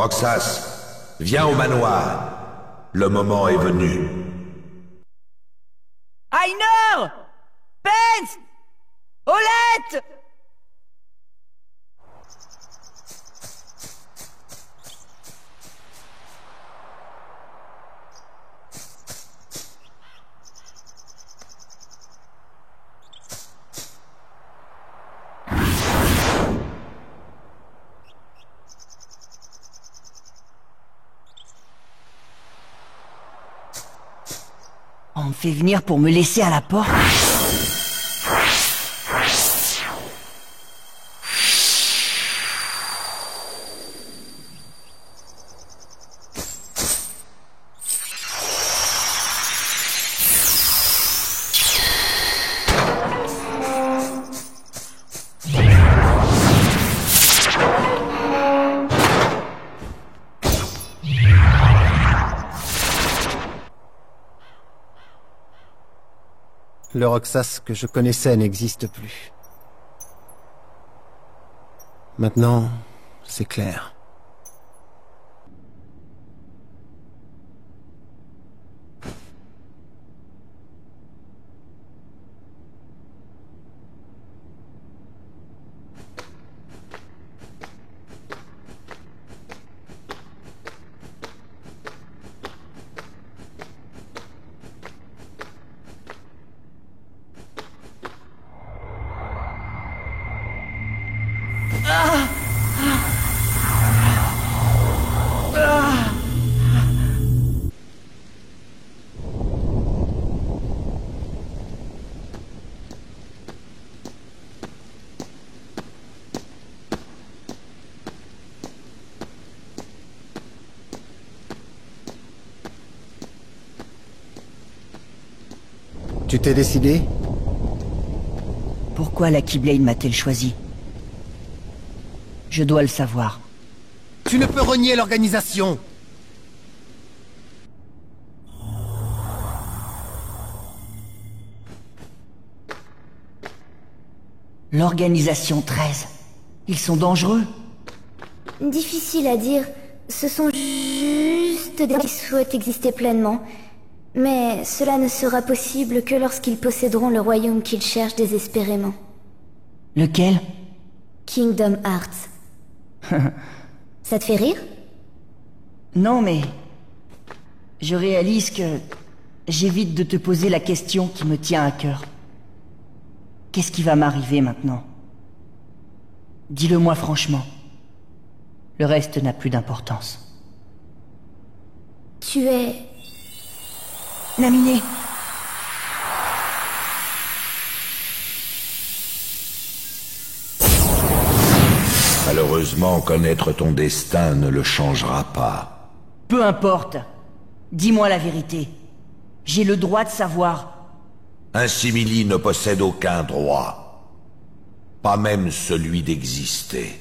Roxas, viens au manoir. Le moment est venu. Ainor! Pence! Olette! On me fait venir pour me laisser à la porte. Le Roxas que je connaissais n'existe plus. Maintenant, c'est clair. Tu t'es décidé? Pourquoi la Keyblade m'a-t-elle choisi? Je dois le savoir. Tu ne peux renier l'organisation! L'organisation 13. Ils sont dangereux. Difficile à dire. Ce sont juste des gens qui souhaitent exister pleinement. Mais cela ne sera possible que lorsqu'ils posséderont le royaume qu'ils cherchent désespérément. Lequel? Kingdom Hearts. Ça te fait rire? Non, mais... Je réalise que... J'évite de te poser la question qui me tient à cœur. Qu'est-ce qui va m'arriver maintenant? Dis-le-moi franchement. Le reste n'a plus d'importance. Tu es... Naminé! Malheureusement, connaître ton destin ne le changera pas. Peu importe. Dis-moi la vérité. J'ai le droit de savoir. Un simili ne possède aucun droit. Pas même celui d'exister.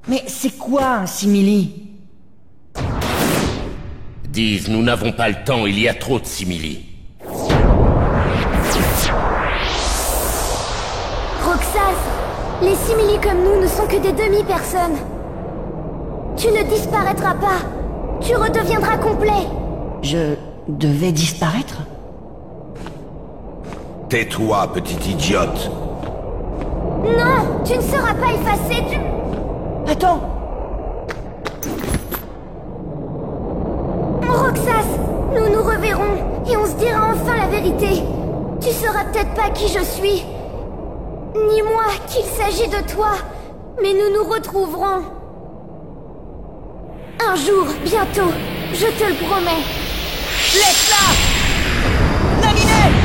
Mais c'est quoi un simili? Disent, nous n'avons pas le temps, il y a trop de simili. Roxas! Les simili comme nous ne sont que des demi-personnes. Tu ne disparaîtras pas. Tu redeviendras complet. Je devais disparaître? Tais-toi, petite idiote. Non! Tu ne seras pas effacé, tu... Attends! Roxas! Nous nous reverrons, et on se dira enfin la vérité. Tu sauras peut-être pas qui je suis, ni moi qu'il s'agit de toi, mais nous nous retrouverons. Un jour, bientôt, je te le promets. Laisse-la! Naminé!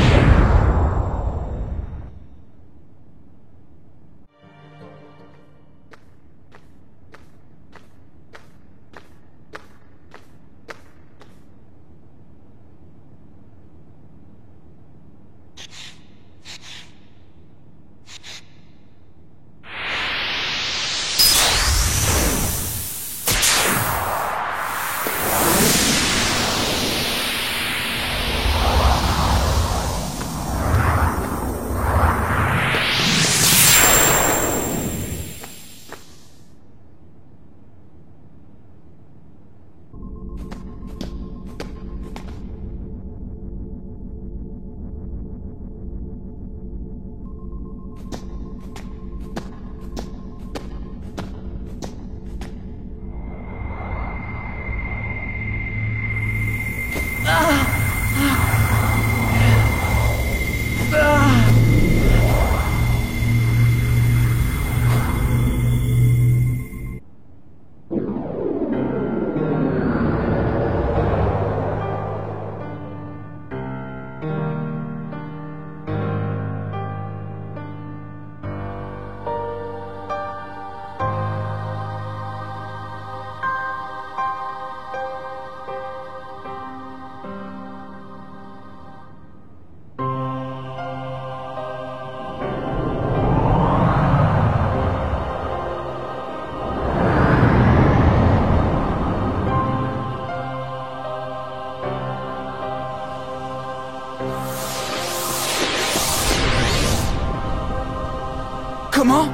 Comment?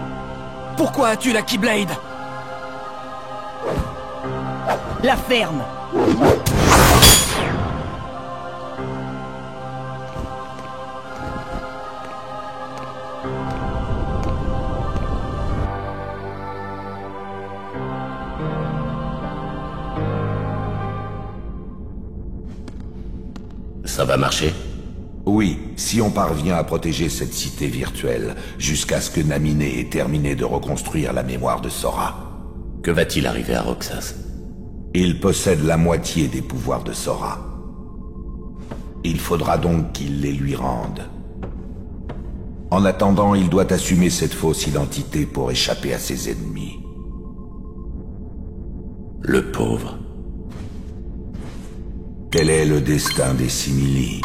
Pourquoi as-tu la Keyblade? La ferme! Ça va marcher? Oui, si on parvient à protéger cette cité virtuelle, jusqu'à ce que Naminé ait terminé de reconstruire la mémoire de Sora. Que va-t-il arriver à Roxas? Il possède la moitié des pouvoirs de Sora. Il faudra donc qu'il les lui rende. En attendant, il doit assumer cette fausse identité pour échapper à ses ennemis. Le pauvre. Tel est le destin des Simili.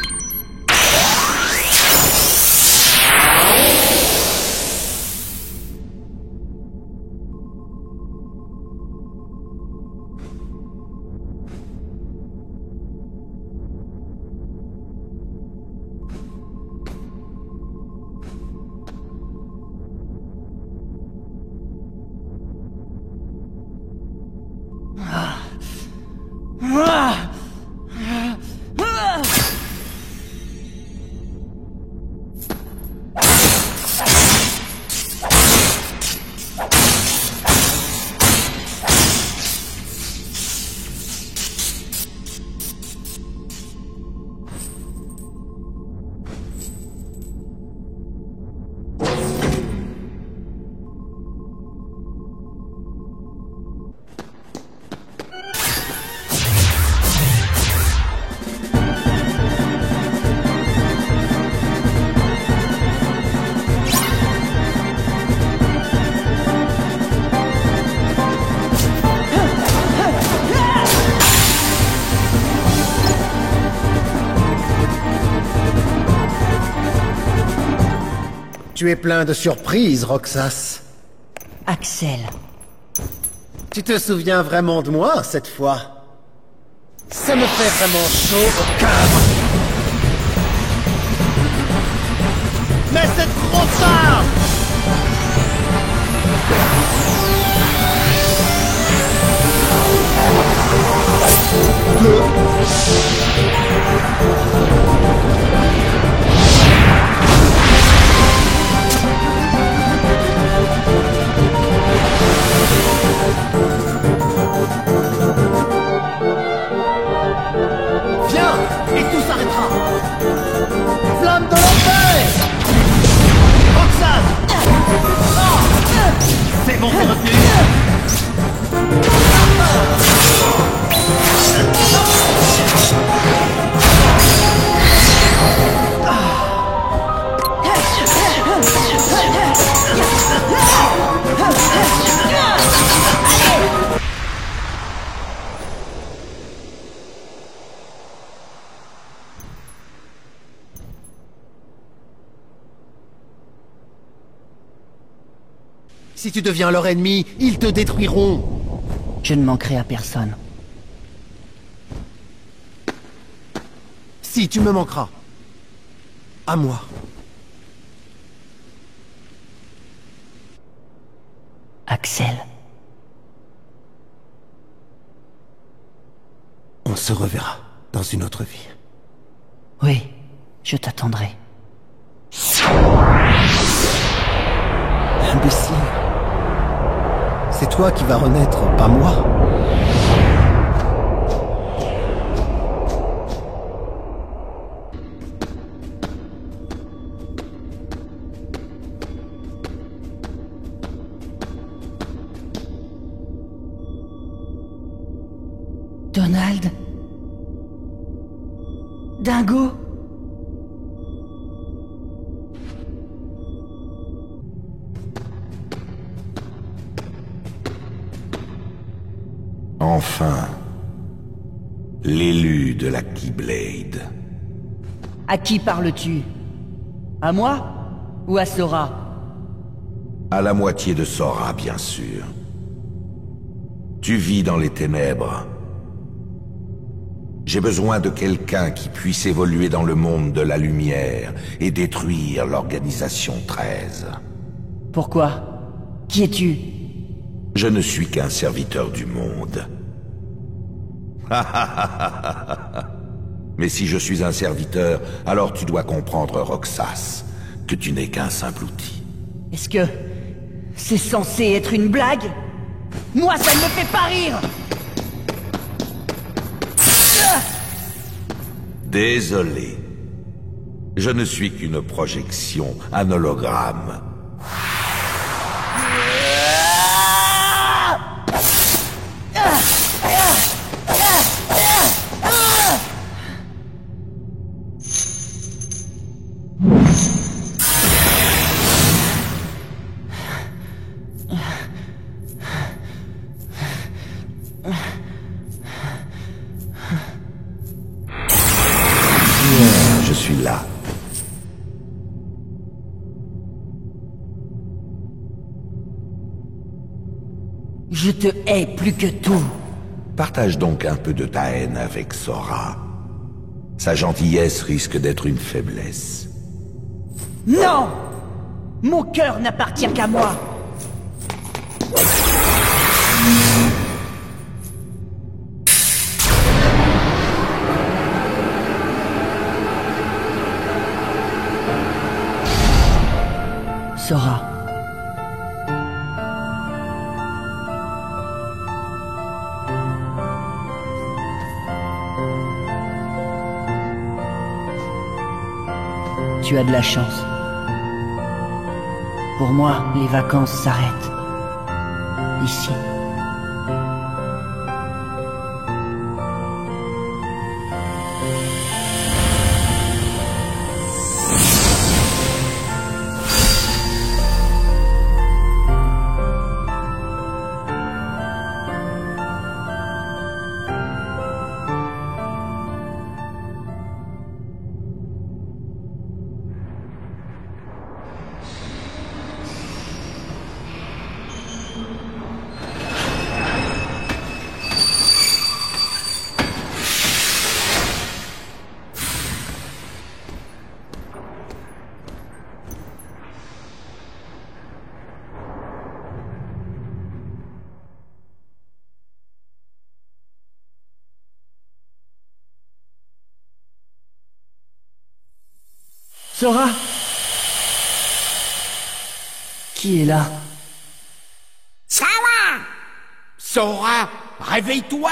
Tu es plein de surprises, Roxas. Axel. Tu te souviens vraiment de moi, cette fois? Ça me fait vraiment chaud au cœur. Mais c'est trop tard! Viens, et tout s'arrêtera. Flamme de l'enfer! Roxas! C'est bon, c'est retenu. Si tu deviens leur ennemi, ils te détruiront. Je ne manquerai à personne. Si, tu me manqueras. À moi. Axel. On se reverra dans une autre vie. Oui, je t'attendrai. Imbécile. C'est toi qui vas renaître, pas moi. Donald? Dingo? Enfin, l'élu de la Keyblade. À qui parles-tu? À moi? Ou à Sora? À la moitié de Sora, bien sûr. Tu vis dans les ténèbres. J'ai besoin de quelqu'un qui puisse évoluer dans le monde de la lumière et détruire l'Organisation 13. Pourquoi? Qui es-tu? Je ne suis qu'un serviteur du monde. Mais si je suis un serviteur, alors tu dois comprendre, Roxas, que tu n'es qu'un simple outil. Est-ce que... c'est censé être une blague? Moi, ça ne me fait pas rire! Désolé. Je ne suis qu'une projection, un hologramme. Je suis là. Je te hais plus que tout. Partage donc un peu de ta haine avec Sora. Sa gentillesse risque d'être une faiblesse. Non! Mon cœur n'appartient qu'à moi. Sora. Tu as de la chance. Pour moi, les vacances s'arrêtent. Ici. Sora? Qui est là? Sora! Sora, réveille-toi!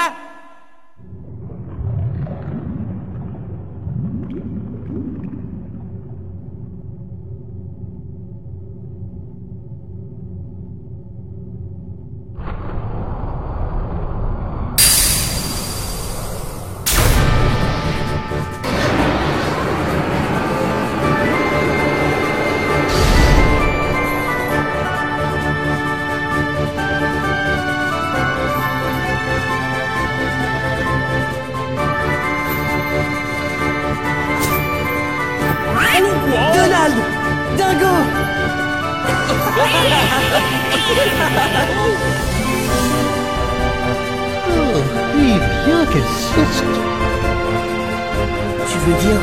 Donald! Dingo! Oh, oui, bien, quelle sieste. Tu veux dire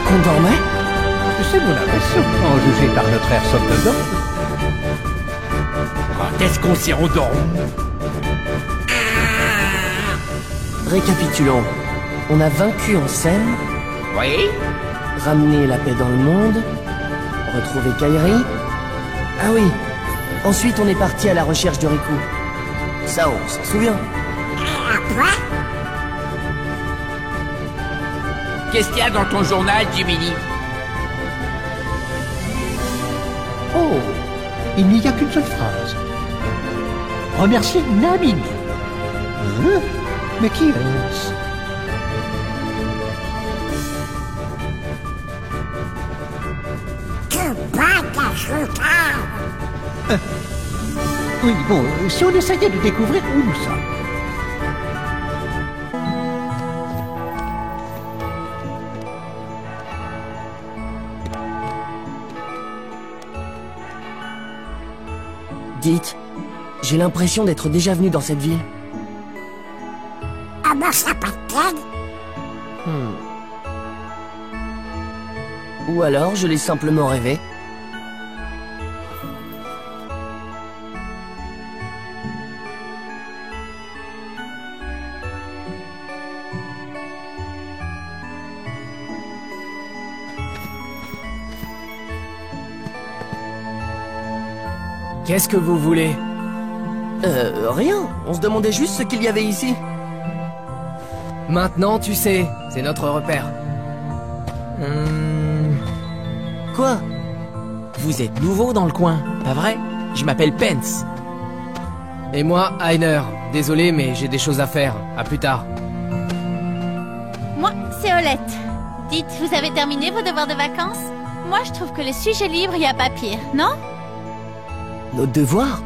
qu'on dormait? C'est mon impression, en juger par notre air somnolent. Quand est-ce qu'on s'est endormi? Récapitulons. On a vaincu en scène, Oui? ramené la paix dans le monde, retrouvé Kairi. Ah oui. Ensuite, on est parti à la recherche de Riku. Ça, on s'en souvient. Qu'est-ce qu'il y a dans ton journal, Jiminy? Oh, il n'y a qu'une seule phrase. Remercier Namini. Hein? Mais qui est-ce? Oui, bon, si on essayait de découvrir où nous sommes. Dites, j'ai l'impression d'être déjà venu dans cette ville. Ou alors je l'ai simplement rêvé. Qu'est-ce que vous voulez? Rien. On se demandait juste ce qu'il y avait ici. Maintenant, tu sais, c'est notre repère. Quoi? Vous êtes nouveau dans le coin, pas vrai? Je m'appelle Pence. Et moi, Einer. Désolé, mais j'ai des choses à faire. À plus tard. Moi, c'est Olette. Dites, vous avez terminé vos devoirs de vacances? Moi, je trouve que les sujets libres, y a pas pire, non? Nos devoirs?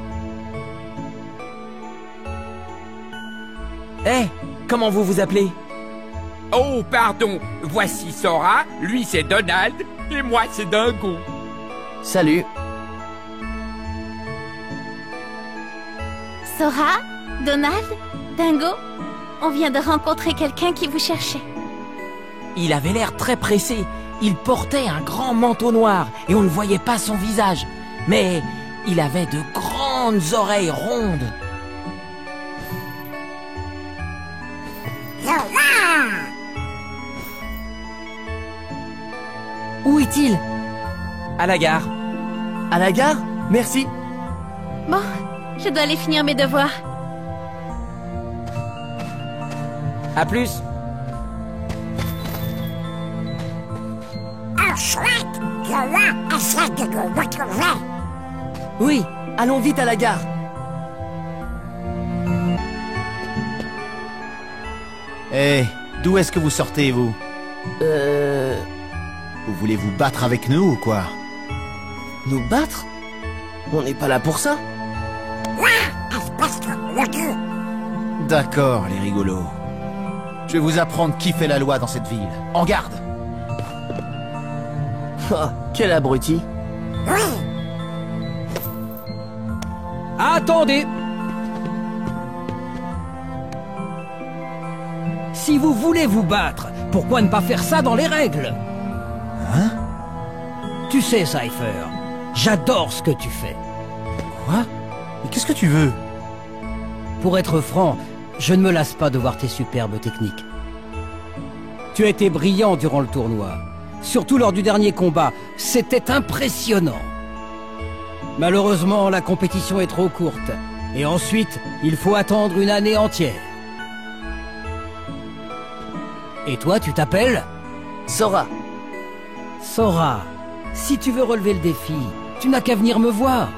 Hé, comment vous vous appelez? Oh, pardon, voici Sora, lui c'est Donald, et moi c'est Dingo. Salut. Sora? Donald? Dingo? On vient de rencontrer quelqu'un qui vous cherchait. Il avait l'air très pressé. Il portait un grand manteau noir et on ne voyait pas son visage. Mais il avait de grandes oreilles rondes. Où est-il? À la gare. À la gare? Merci. Bon, je dois aller finir mes devoirs. À plus. Oui, allons vite à la gare. Hé, d'où est-ce que vous sortez, vous? Vous voulez vous battre avec nous ou quoi? Nous battre? On n'est pas là pour ça. D'accord, les rigolos. Je vais vous apprendre qui fait la loi dans cette ville. En garde! Oh, quel abruti. Attendez! Si vous voulez vous battre, pourquoi ne pas faire ça dans les règles? Hein? Tu sais, Cypher, j'adore ce que tu fais. Quoi? Mais qu'est-ce que tu veux? Pour être franc, je ne me lasse pas de voir tes superbes techniques. Tu as été brillant durant le tournoi. Surtout lors du dernier combat, c'était impressionnant. Malheureusement, la compétition est trop courte. Et ensuite, il faut attendre une année entière. Et toi, tu t'appelles? Sora. Sora, si tu veux relever le défi, tu n'as qu'à venir me voir.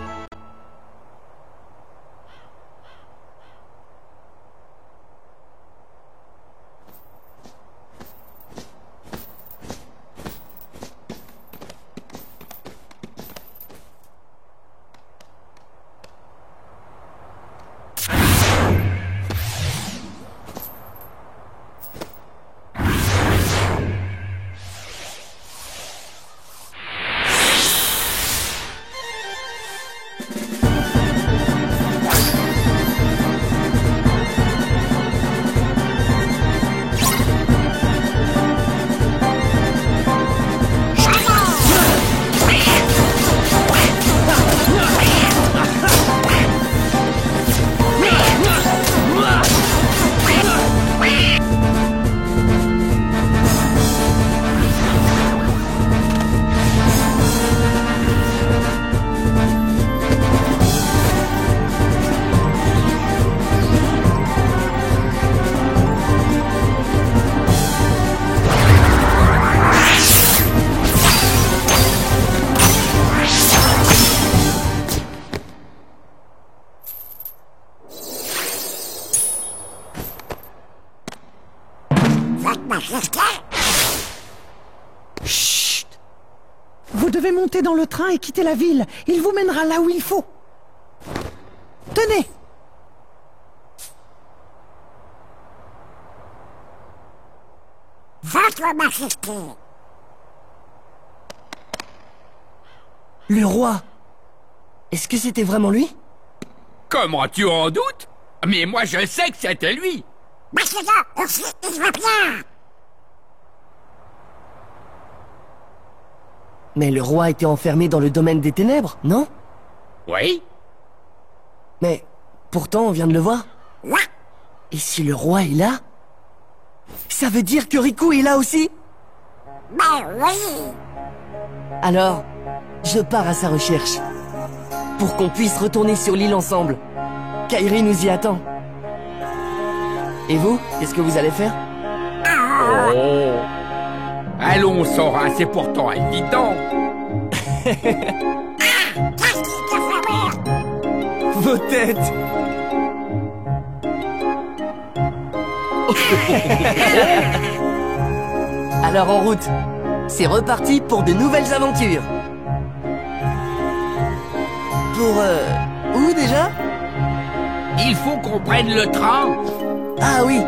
Chut! Vous devez monter dans le train et quitter la ville. Il vous mènera là où il faut. Tenez! Votre Majesté. Le roi. Est-ce que c'était vraiment lui? Comment tu en doutes? Mais moi je sais que c'était lui. Monsieur, aussi, il va bien. Mais le roi était enfermé dans le domaine des ténèbres, non? Oui? Mais pourtant on vient de le voir. Et si le roi est là? Ça veut dire que Riku est là aussi? Ben oui. Alors, je pars à sa recherche. Pour qu'on puisse retourner sur l'île ensemble. Kairi nous y attend. Et vous, qu'est-ce que vous allez faire? Oh! Allons, Sora, c'est pourtant évident. Qu'est-ce qu'il te fait rire? Vos têtes! Alors en route, c'est reparti pour de nouvelles aventures. Pour où déjà? Il faut qu'on prenne le train. Ah oui.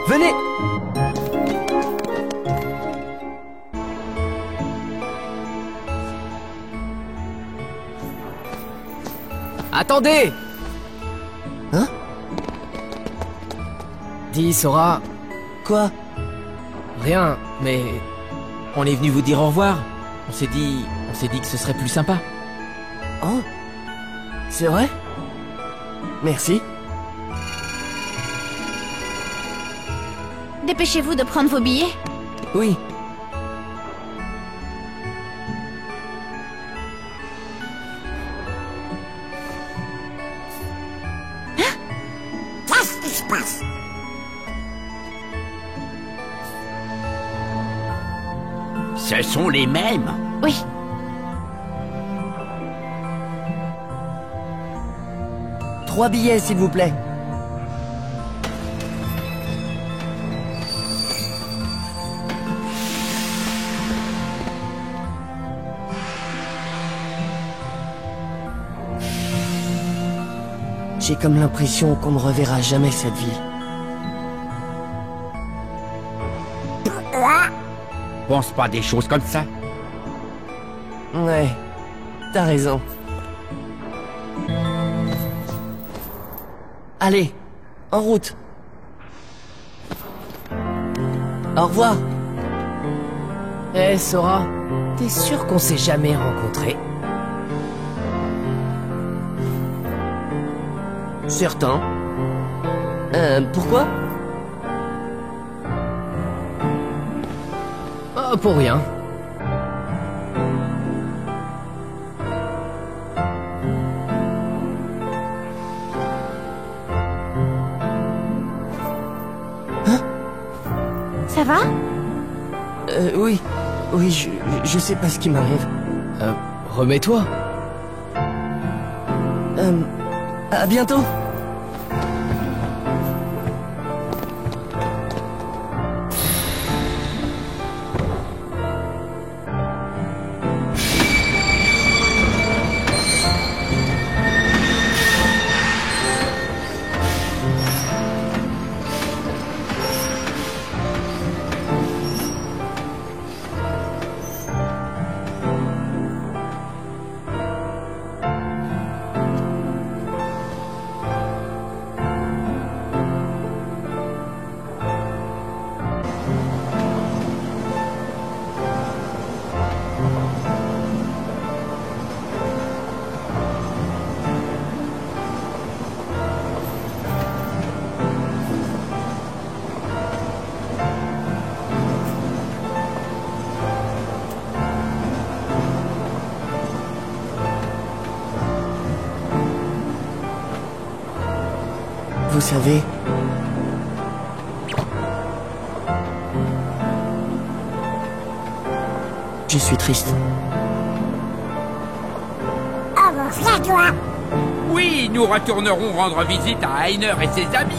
Venez. Attendez! Hein? Dis, Sora. Quoi? Rien, mais... On est venu vous dire au revoir. On s'est dit que ce serait plus sympa. Oh? C'est vrai? Merci. Dépêchez-vous de prendre vos billets. Oui. Qu'est-ce qui se passe? Ce sont les mêmes. Oui. Trois billets, s'il vous plaît. J'ai comme l'impression qu'on ne reverra jamais cette ville. Pourquoi? Pense pas des choses comme ça. Ouais, t'as raison. Allez, en route. Au revoir. Eh, Sora, t'es sûr qu'on s'est jamais rencontrés? Certain. Pourquoi? Oh, pour rien. Ça va? Oui. Oui, je sais pas ce qui m'arrive. Remets-toi. À bientôt. Vous savez... Je suis triste. Oh mon frère, toi! Oui, nous retournerons rendre visite à Einer et ses amis.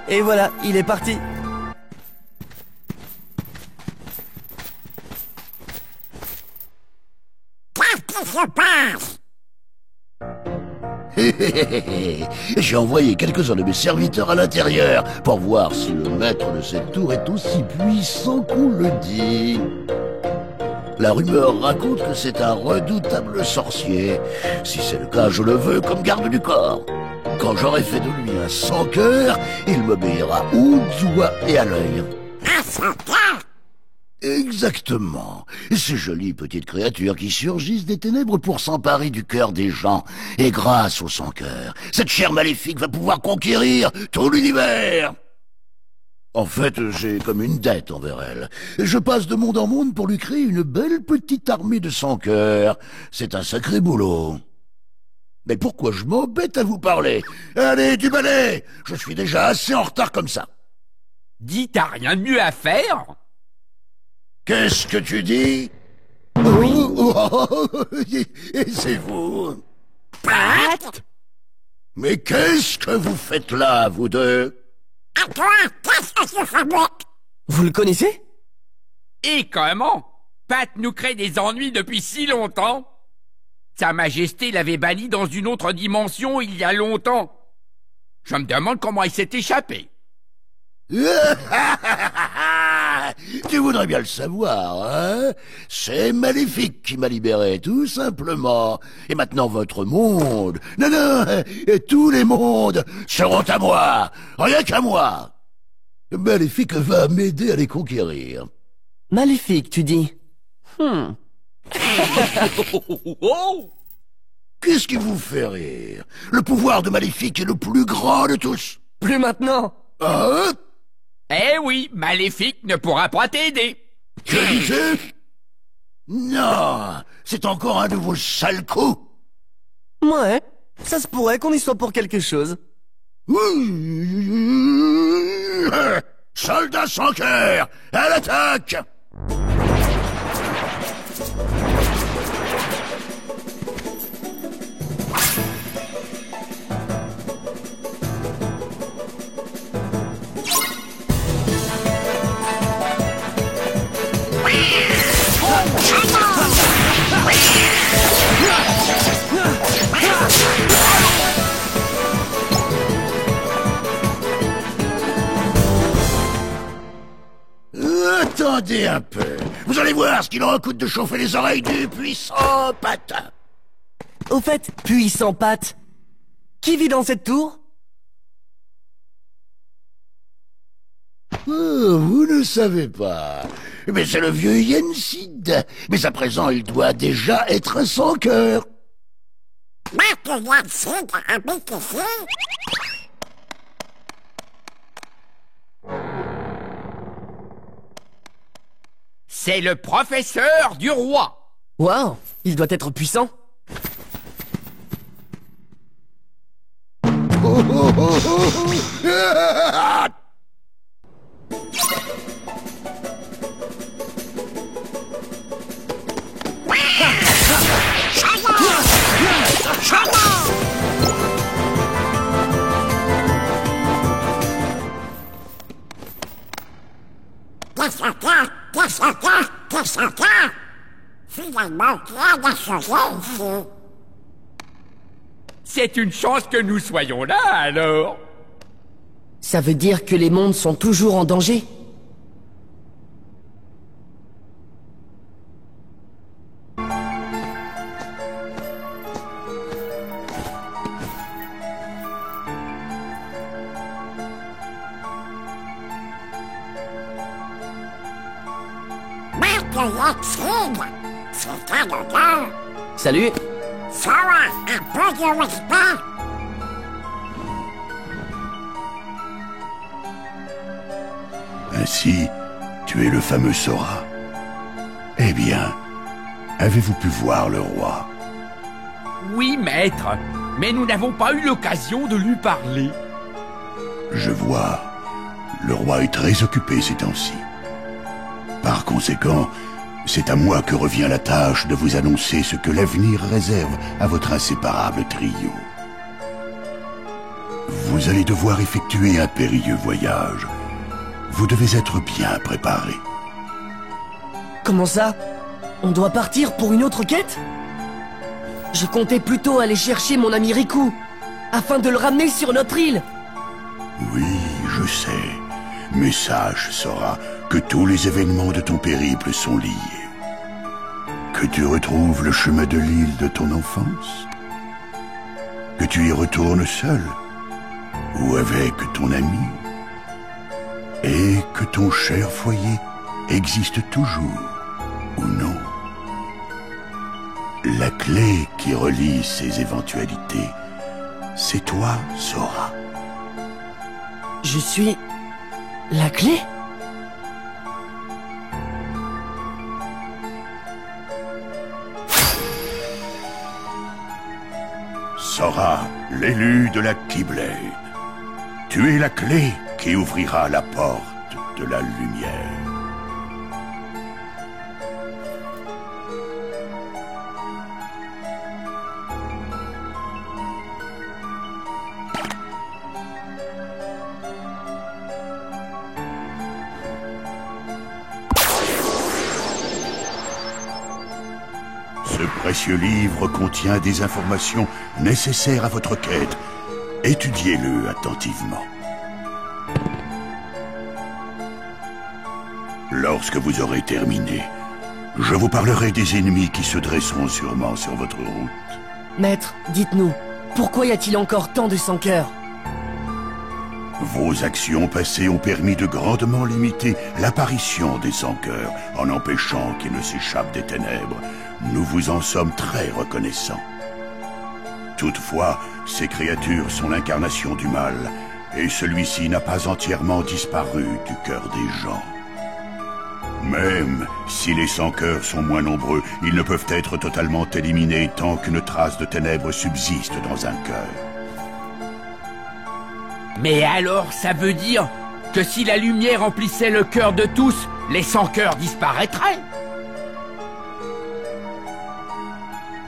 Et voilà, il est parti. Qu'est-ce qui se passe? J'ai envoyé quelques-uns de mes serviteurs à l'intérieur pour voir si le maître de cette tour est aussi puissant qu'on le dit. La rumeur raconte que c'est un redoutable sorcier. Si c'est le cas, je le veux comme garde du corps. Quand j'aurai fait de lui un sans-cœur, il m'obéira au doigt et à l'œil. Un sans-cœur? Exactement. Ces jolies petites créatures qui surgissent des ténèbres pour s'emparer du cœur des gens. Et grâce au sans-cœur, cette chair maléfique va pouvoir conquérir tout l'univers. En fait, j'ai comme une dette envers elle. Je passe de monde en monde pour lui créer une belle petite armée de sans-cœur. C'est un sacré boulot. Mais pourquoi je m'embête à vous parler? Allez, du balai! Je suis déjà assez en retard comme ça. Dis, t'as rien de mieux à faire? Qu'est-ce que tu dis? Oui. Et c'est vous? Pat? Mais qu'est-ce que vous faites là, vous deux? À toi, qu'est-ce que tu fabriques? Vous le connaissez? Et comment? Pat nous crée des ennuis depuis si longtemps. Sa Majesté l'avait banni dans une autre dimension il y a longtemps. Je me demande comment il s'est échappé. Tu voudrais bien le savoir, hein? C'est Maléfique qui m'a libéré, tout simplement. Et maintenant votre monde, non, et tous les mondes seront à moi, rien qu'à moi. Maléfique va m'aider à les conquérir. Maléfique, tu dis? Qu'est-ce qui vous fait rire? Le pouvoir de Maléfique est le plus grand de tous. Plus maintenant. Ah? Eh oui, Maléfique ne pourra pas t'aider. Que dis-tu? Non, c'est encore un de vos sales coups. Ouais, ça se pourrait qu'on y soit pour quelque chose. Soldats sans cœur, à l'attaque! Attendez un peu. Vous allez voir ce qu'il en coûte de chauffer les oreilles du puissant Pat. Au fait, puissant Pat, qui vit dans cette tour? Oh, vous ne savez pas. Mais c'est le vieux Yensid. Mais à présent, il doit déjà être un sans-cœur. Maître Yensid habite ici? C'est le professeur du roi. Waouh, il doit être puissant. Qu'est-ce que finalement, rien n'a changé ici. C'est une chance que nous soyons là, alors. Ça veut dire que les mondes sont toujours en danger? C'est un honneur. Salut. Ça va, un peu de respect. Ainsi, tu es le fameux Sora. Eh bien, avez-vous pu voir le roi? Oui, maître, mais nous n'avons pas eu l'occasion de lui parler. Je vois. Le roi est très occupé ces temps-ci. Par conséquent, c'est à moi que revient la tâche de vous annoncer ce que l'avenir réserve à votre inséparable trio. Vous allez devoir effectuer un périlleux voyage. Vous devez être bien préparé. Comment ça? On doit partir pour une autre quête? Je comptais plutôt aller chercher mon ami Riku, afin de le ramener sur notre île. Oui, je sais. Mais sache, Sora, que tous les événements de ton périple sont liés. Que tu retrouves le chemin de l'île de ton enfance. Que tu y retournes seul, ou avec ton ami. Et que ton cher foyer existe toujours, ou non. La clé qui relie ces éventualités, c'est toi, Sora. Je suis... la clé? Sora, l'élu de la Keyblade. Tu es la clé qui ouvrira la porte de la lumière. Ce précieux livre contient des informations nécessaires à votre quête. Étudiez-le attentivement. Lorsque vous aurez terminé, je vous parlerai des ennemis qui se dresseront sûrement sur votre route. Maître, dites-nous, pourquoi y a-t-il encore tant de sans-cœurs? Vos actions passées ont permis de grandement limiter l'apparition des sans-cœurs, en empêchant qu'ils ne s'échappent des ténèbres. Nous vous en sommes très reconnaissants. Toutefois, ces créatures sont l'incarnation du mal, et celui-ci n'a pas entièrement disparu du cœur des gens. Même si les sans-cœurs sont moins nombreux, ils ne peuvent être totalement éliminés tant qu'une trace de ténèbres subsiste dans un cœur. Mais alors, ça veut dire que si la lumière emplissait le cœur de tous, les sans-cœurs disparaîtraient?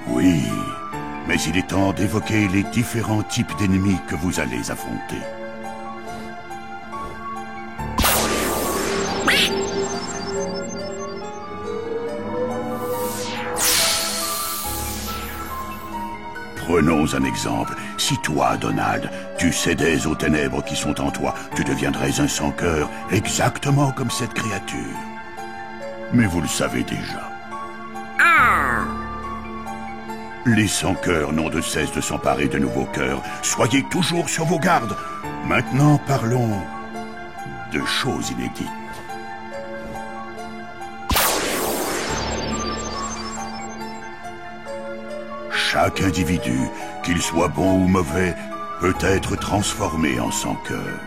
Oui, mais il est temps d'évoquer les différents types d'ennemis que vous allez affronter. Prenons un exemple. Si toi, Donald, tu cédais aux ténèbres qui sont en toi, tu deviendrais un sans-cœur exactement comme cette créature. Mais vous le savez déjà. Les sans-cœurs n'ont de cesse de s'emparer de nouveaux cœurs. Soyez toujours sur vos gardes. Maintenant, parlons de choses inédites. Chaque individu, qu'il soit bon ou mauvais, peut être transformé en sans-cœur.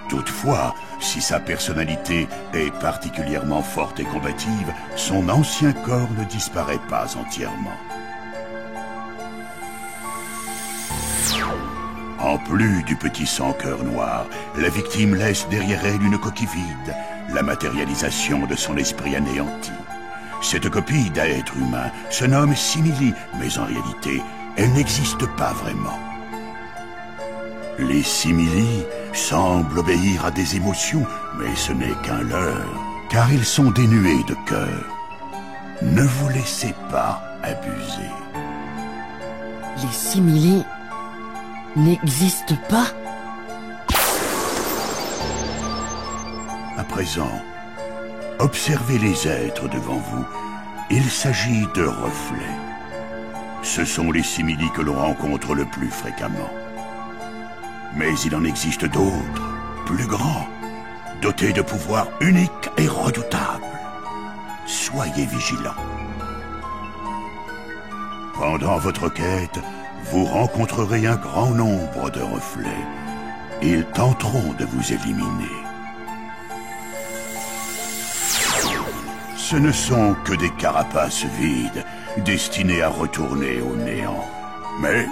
Toutefois, si sa personnalité est particulièrement forte et combative, son ancien corps ne disparaît pas entièrement. En plus du petit sans-cœur noir, la victime laisse derrière elle une coquille vide, la matérialisation de son esprit anéanti. Cette copie d'être humain se nomme simili, mais en réalité, elle n'existe pas vraiment. Les simili semblent obéir à des émotions, mais ce n'est qu'un leurre, car ils sont dénués de cœur. Ne vous laissez pas abuser. Les simili n'existent pas? À présent, observez les êtres devant vous. Il s'agit de reflets. Ce sont les simili que l'on rencontre le plus fréquemment. Mais il en existe d'autres, plus grands, dotés de pouvoirs uniques et redoutables. Soyez vigilants. Pendant votre quête, vous rencontrerez un grand nombre de reflets. Ils tenteront de vous éliminer. Ce ne sont que des carapaces vides, destinées à retourner au néant. Mais...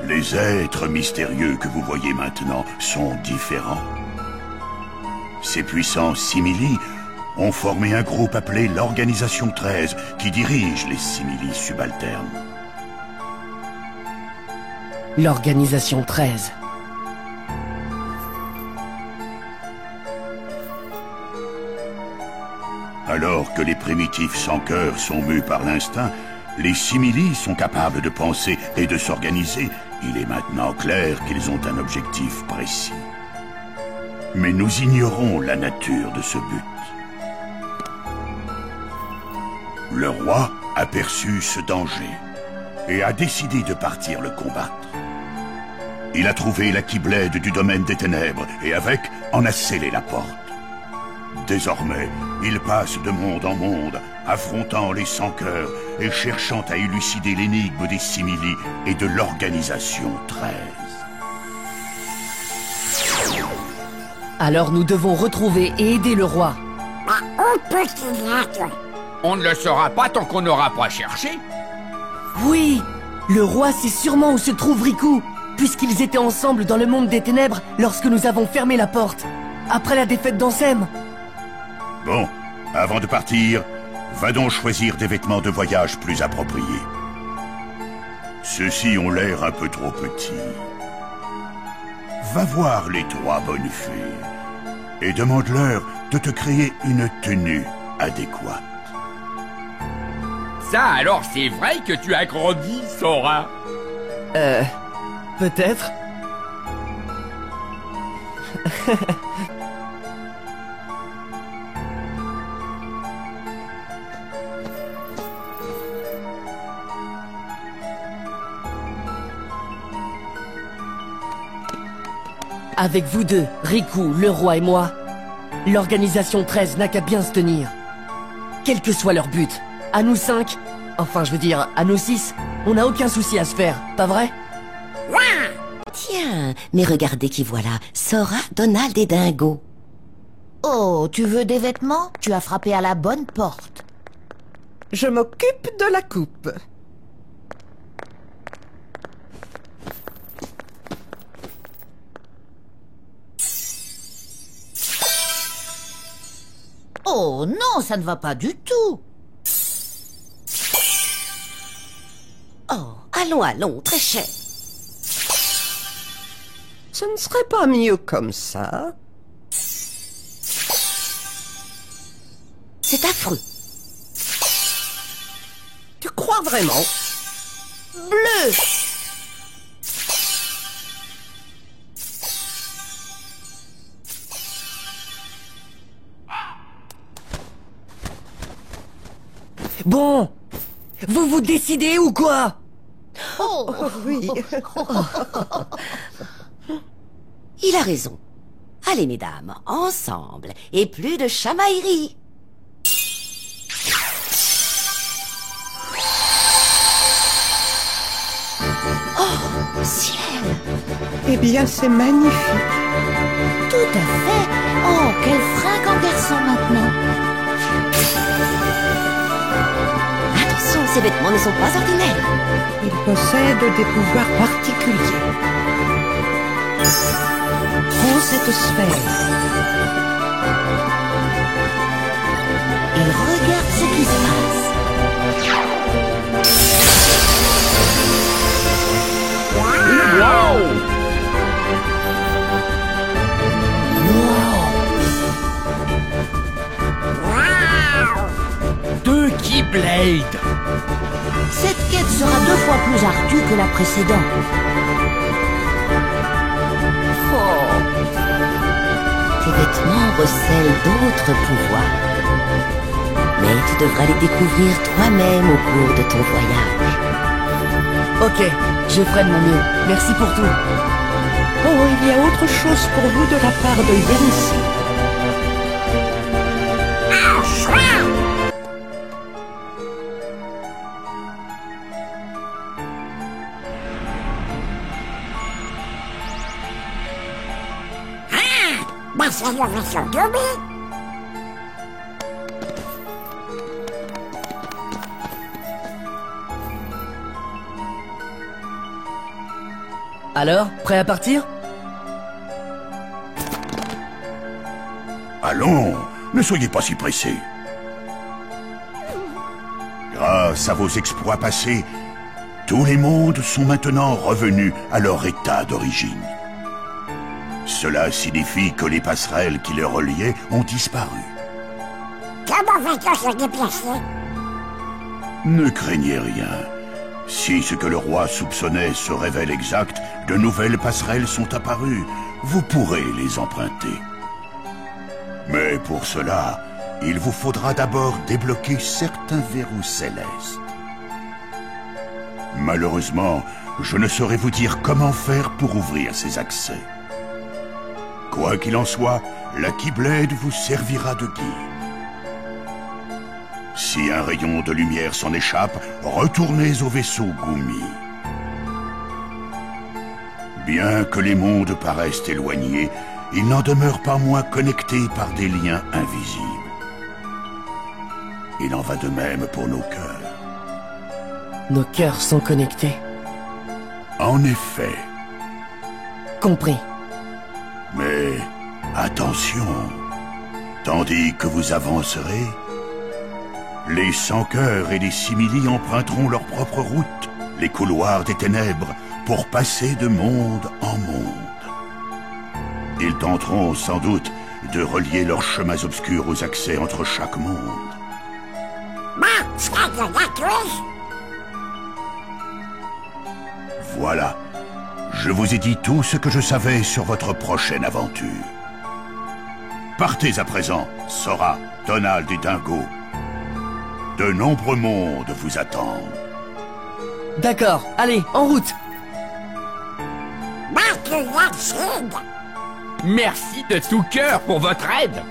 les êtres mystérieux que vous voyez maintenant sont différents. Ces puissants simili ont formé un groupe appelé l'Organisation 13 qui dirige les simili subalternes. L'Organisation 13. Alors que les primitifs sans cœur sont mus par l'instinct, les simili sont capables de penser et de s'organiser. Il est maintenant clair qu'ils ont un objectif précis. Mais nous ignorons la nature de ce but. Le roi a perçu ce danger et a décidé de partir le combattre. Il a trouvé la Keyblade du domaine des ténèbres et avec en a scellé la porte. Désormais, il passe de monde en monde, affrontant les sans-cœurs et cherchant à élucider l'énigme des simili et de l'Organisation 13. Alors nous devons retrouver et aider le roi. On ne le saura pas tant qu'on n'aura pas cherché. Oui, le roi sait sûrement où se trouve Riku, puisqu'ils étaient ensemble dans le monde des ténèbres lorsque nous avons fermé la porte, après la défaite d'Ansem. Bon, avant de partir, va donc choisir des vêtements de voyage plus appropriés. Ceux-ci ont l'air un peu trop petits. Va voir les 3 bonnes fées et demande-leur de te créer une tenue adéquate. Ça alors, c'est vrai que tu as grandi, Sora? Peut-être. Avec vous deux, Riku, le roi et moi, l'Organisation 13 n'a qu'à bien se tenir. Quel que soit leur but, à nous 5, enfin je veux dire, à nous 6, on n'a aucun souci à se faire, pas vrai? Tiens, mais regardez qui voilà, Sora, Donald et Dingo. Oh, tu veux des vêtements? Tu as frappé à la bonne porte. Je m'occupe de la coupe. Oh non, ça ne va pas du tout. Oh, allons, allons, très cher. Ce ne serait pas mieux comme ça. C'est affreux. Tu crois vraiment? Bleu. Bon, vous vous décidez ou quoi? Oh, oui. Il a raison. Allez, mesdames, ensemble, et plus de chamaillerie. Oh, ciel! Eh bien, c'est magnifique. Tout à fait. Oh, quel fringant garçon maintenant. Attention, ces vêtements ne sont pas ordinaires. Il possède des pouvoirs particuliers. Prends cette sphère. Et regarde ce qui se passe. Wow! Deux Keyblades! Cette quête sera 2 fois plus ardue que la précédente. Oh. Tes vêtements recèlent d'autres pouvoirs. Mais tu devras les découvrir toi-même au cours de ton voyage. Ok, je ferai de mon mieux. Merci pour tout. Oh, il y a autre chose pour vous de la part de Yancy. C'est la version Dobby. Alors, prêt à partir? Allons, ne soyez pas si pressés. Grâce à vos exploits passés, tous les mondes sont maintenant revenus à leur état d'origine. Cela signifie que les passerelles qui les reliaient ont disparu. Comment va-t-on se déplacer? Ne craignez rien. Si ce que le roi soupçonnait se révèle exact, de nouvelles passerelles sont apparues. Vous pourrez les emprunter. Mais pour cela, il vous faudra d'abord débloquer certains verrous célestes. Malheureusement, je ne saurais vous dire comment faire pour ouvrir ces accès. Quoi qu'il en soit, la Keyblade vous servira de guide. Si un rayon de lumière s'en échappe, retournez au vaisseau Gumi. Bien que les mondes paraissent éloignés, ils n'en demeurent pas moins connectés par des liens invisibles. Il en va de même pour nos cœurs. Nos cœurs sont connectés. En effet. Compris. Mais attention, tandis que vous avancerez, les sans-cœurs et les simili emprunteront leur propre route, les couloirs des ténèbres, pour passer de monde en monde. Ils tenteront sans doute de relier leurs chemins obscurs aux accès entre chaque monde. Voilà, je vous ai dit tout ce que je savais sur votre prochaine aventure. Partez à présent, Sora, Donald et Dingo. De nombreux mondes vous attendent. D'accord, allez, en route. Merci de tout cœur pour votre aide.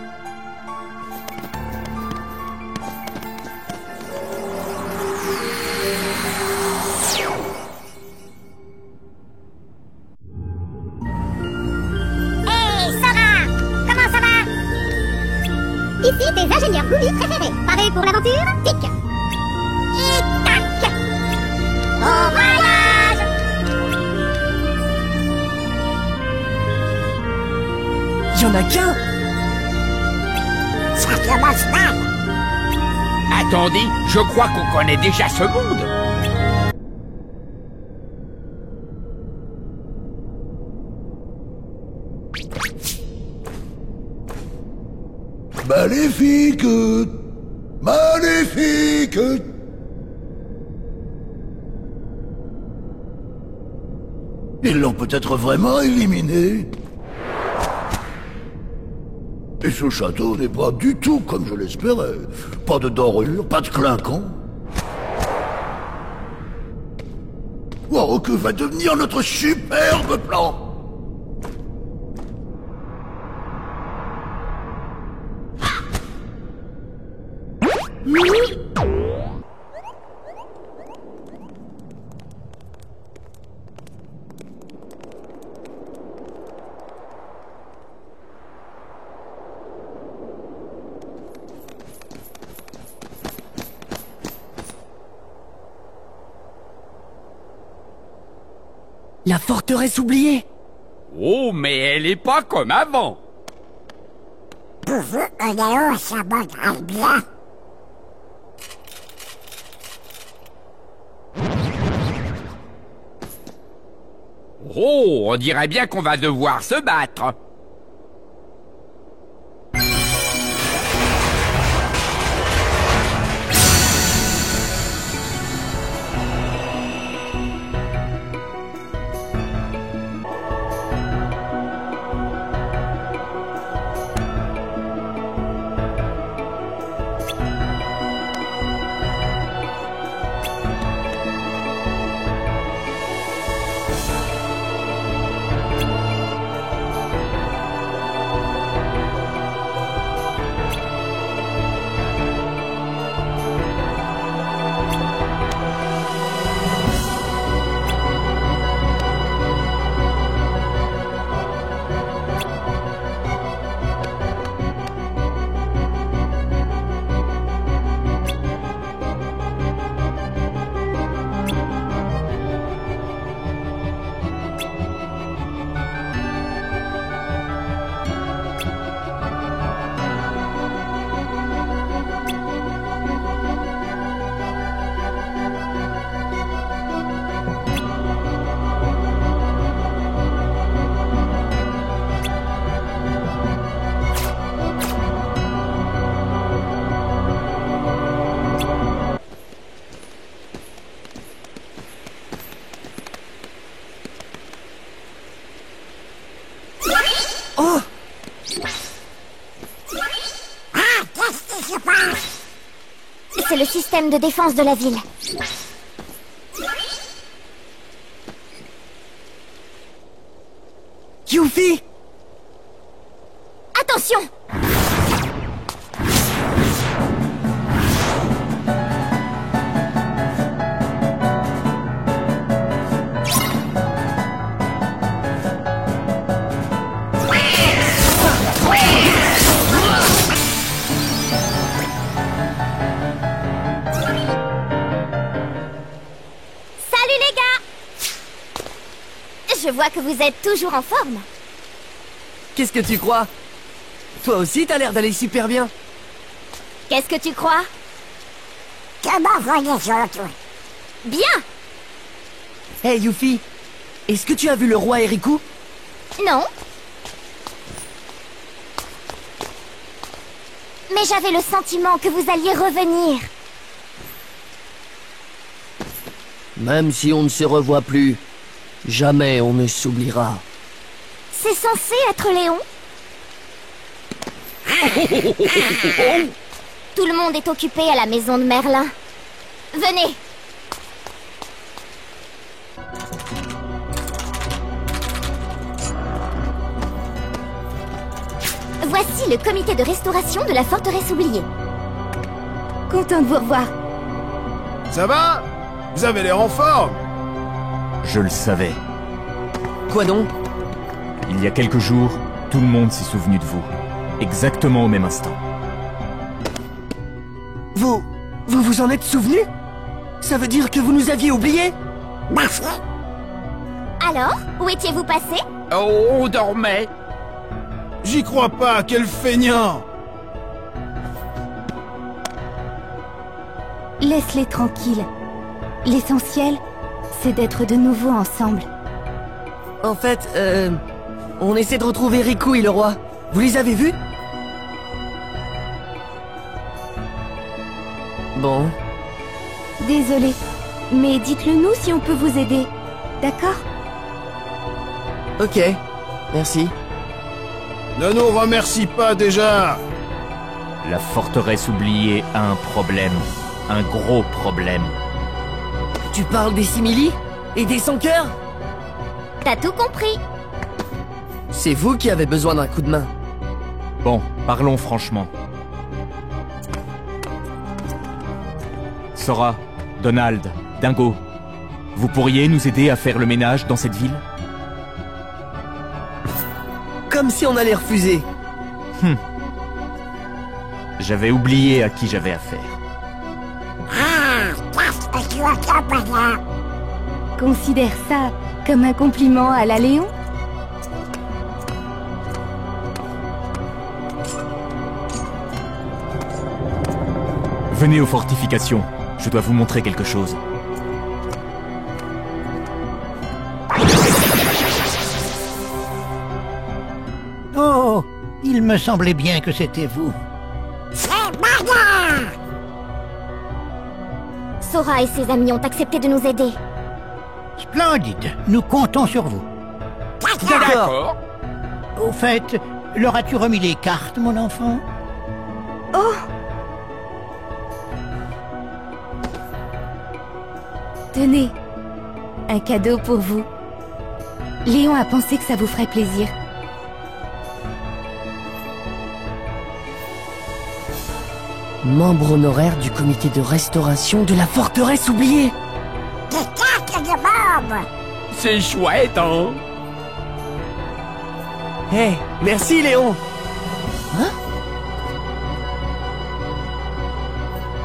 Ici tes ingénieurs Gumi préférés. Parés pour l'aventure? Tic. Et tac. Au voyage. Y'en a qu'un. Ça commence mal. Attendez, je crois qu'on connaît déjà ce monde. Maléfique! Maléfique! Ils l'ont peut-être vraiment éliminé. Et ce château n'est pas du tout comme je l'espérais. Pas de dorure, pas de clinquant. Oh, que va devenir notre superbe plan? La forteresse oubliée. Oh, mais elle est pas comme avant. Pour vous, un néo, ça m'agrade bien. Oh, on dirait bien qu'on va devoir se battre. le système de défense de la ville. Yuffie! Attention! Salut les gars! Je vois que vous êtes toujours en forme. Qu'est-ce que tu crois? Toi aussi, t'as l'air d'aller super bien. Qu'est-ce que tu crois? Comment vont les autres? Bien! Hey Yuffie, est-ce que tu as vu le roi Eriku? Non. Mais j'avais le sentiment que vous alliez revenir. Même si on ne se revoit plus, jamais on ne s'oubliera. C'est censé être Léon? Tout le monde est occupé à la maison de Merlin. Venez! Voici le comité de restauration de la forteresse oubliée. Content de vous revoir. Ça va? Vous avez l'air en forme. Je le savais. Quoi donc? Il y a quelques jours, tout le monde s'est souvenu de vous. Exactement au même instant. Vous vous en êtes souvenu? Ça veut dire que vous nous aviez oubliés? Alors, où étiez-vous passé? Oh, on dormait. J'y crois pas, quel feignant! Laisse-les tranquilles. L'essentiel, c'est d'être de nouveau ensemble. En fait, on essaie de retrouver Riku et le roi. Vous les avez vus? Bon. Désolé, mais dites-le nous si on peut vous aider. D'accord? Ok, merci. Ne nous remercie pas déjà! La forteresse oubliée a un problème. Un gros problème. Tu parles des simili? Et des sans-cœurs? T'as tout compris. C'est vous qui avez besoin d'un coup de main. Bon, parlons franchement. Sora, Donald, Dingo, vous pourriez nous aider à faire le ménage dans cette ville? Comme si on allait refuser. J'avais oublié à qui j'avais affaire. Considère ça comme un compliment à la Léon? Venez aux fortifications. Je dois vous montrer quelque chose. Oh, il me semblait bien que c'était vous. C'est bagarre! Sora et ses amis ont accepté de nous aider. Splendide, nous comptons sur vous. D'accord. Au fait, leur as-tu remis les cartes, mon enfant? Oh! Tenez, un cadeau pour vous. Léon a pensé que ça vous ferait plaisir. Membre honoraire du comité de restauration de la forteresse oubliée. Des cartes de bombes! C'est chouette, hein? Hé, merci Léon. Hein?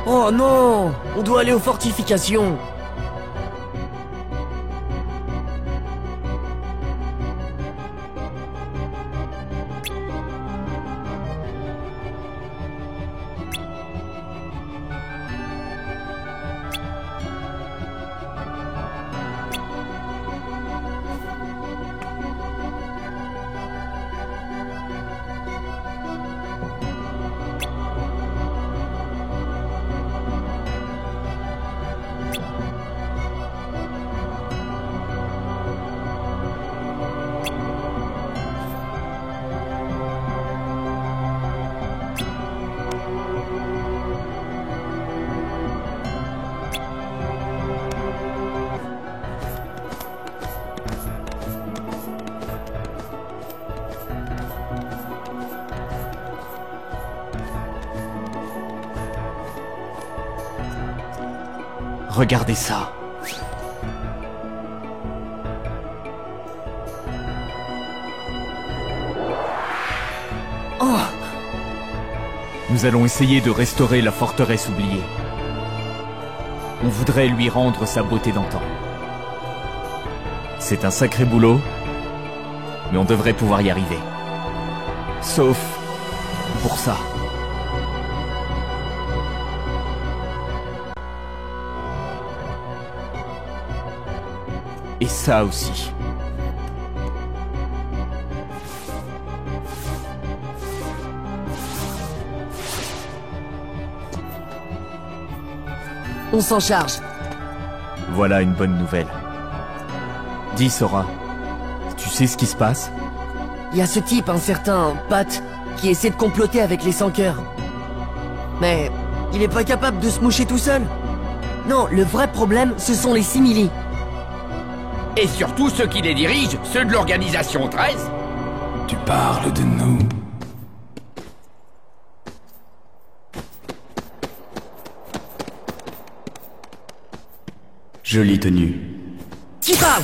Oh non, on doit aller aux fortifications. Regardez ça. Oh! Nous allons essayer de restaurer la forteresse oubliée. On voudrait lui rendre sa beauté d'antan. C'est un sacré boulot, mais on devrait pouvoir y arriver. Sauf pour ça. Et ça aussi. On s'en charge. Voilà une bonne nouvelle. Dis, Sora, tu sais ce qui se passe? Il y a ce type, un certain Pat, qui essaie de comploter avec les sans-cœurs. Mais il est pas capable de se moucher tout seul. Non, le vrai problème, ce sont les simili. Et surtout ceux qui les dirigent, ceux de l'Organisation 13. Tu parles de nous. Jolie tenue. Qui parle?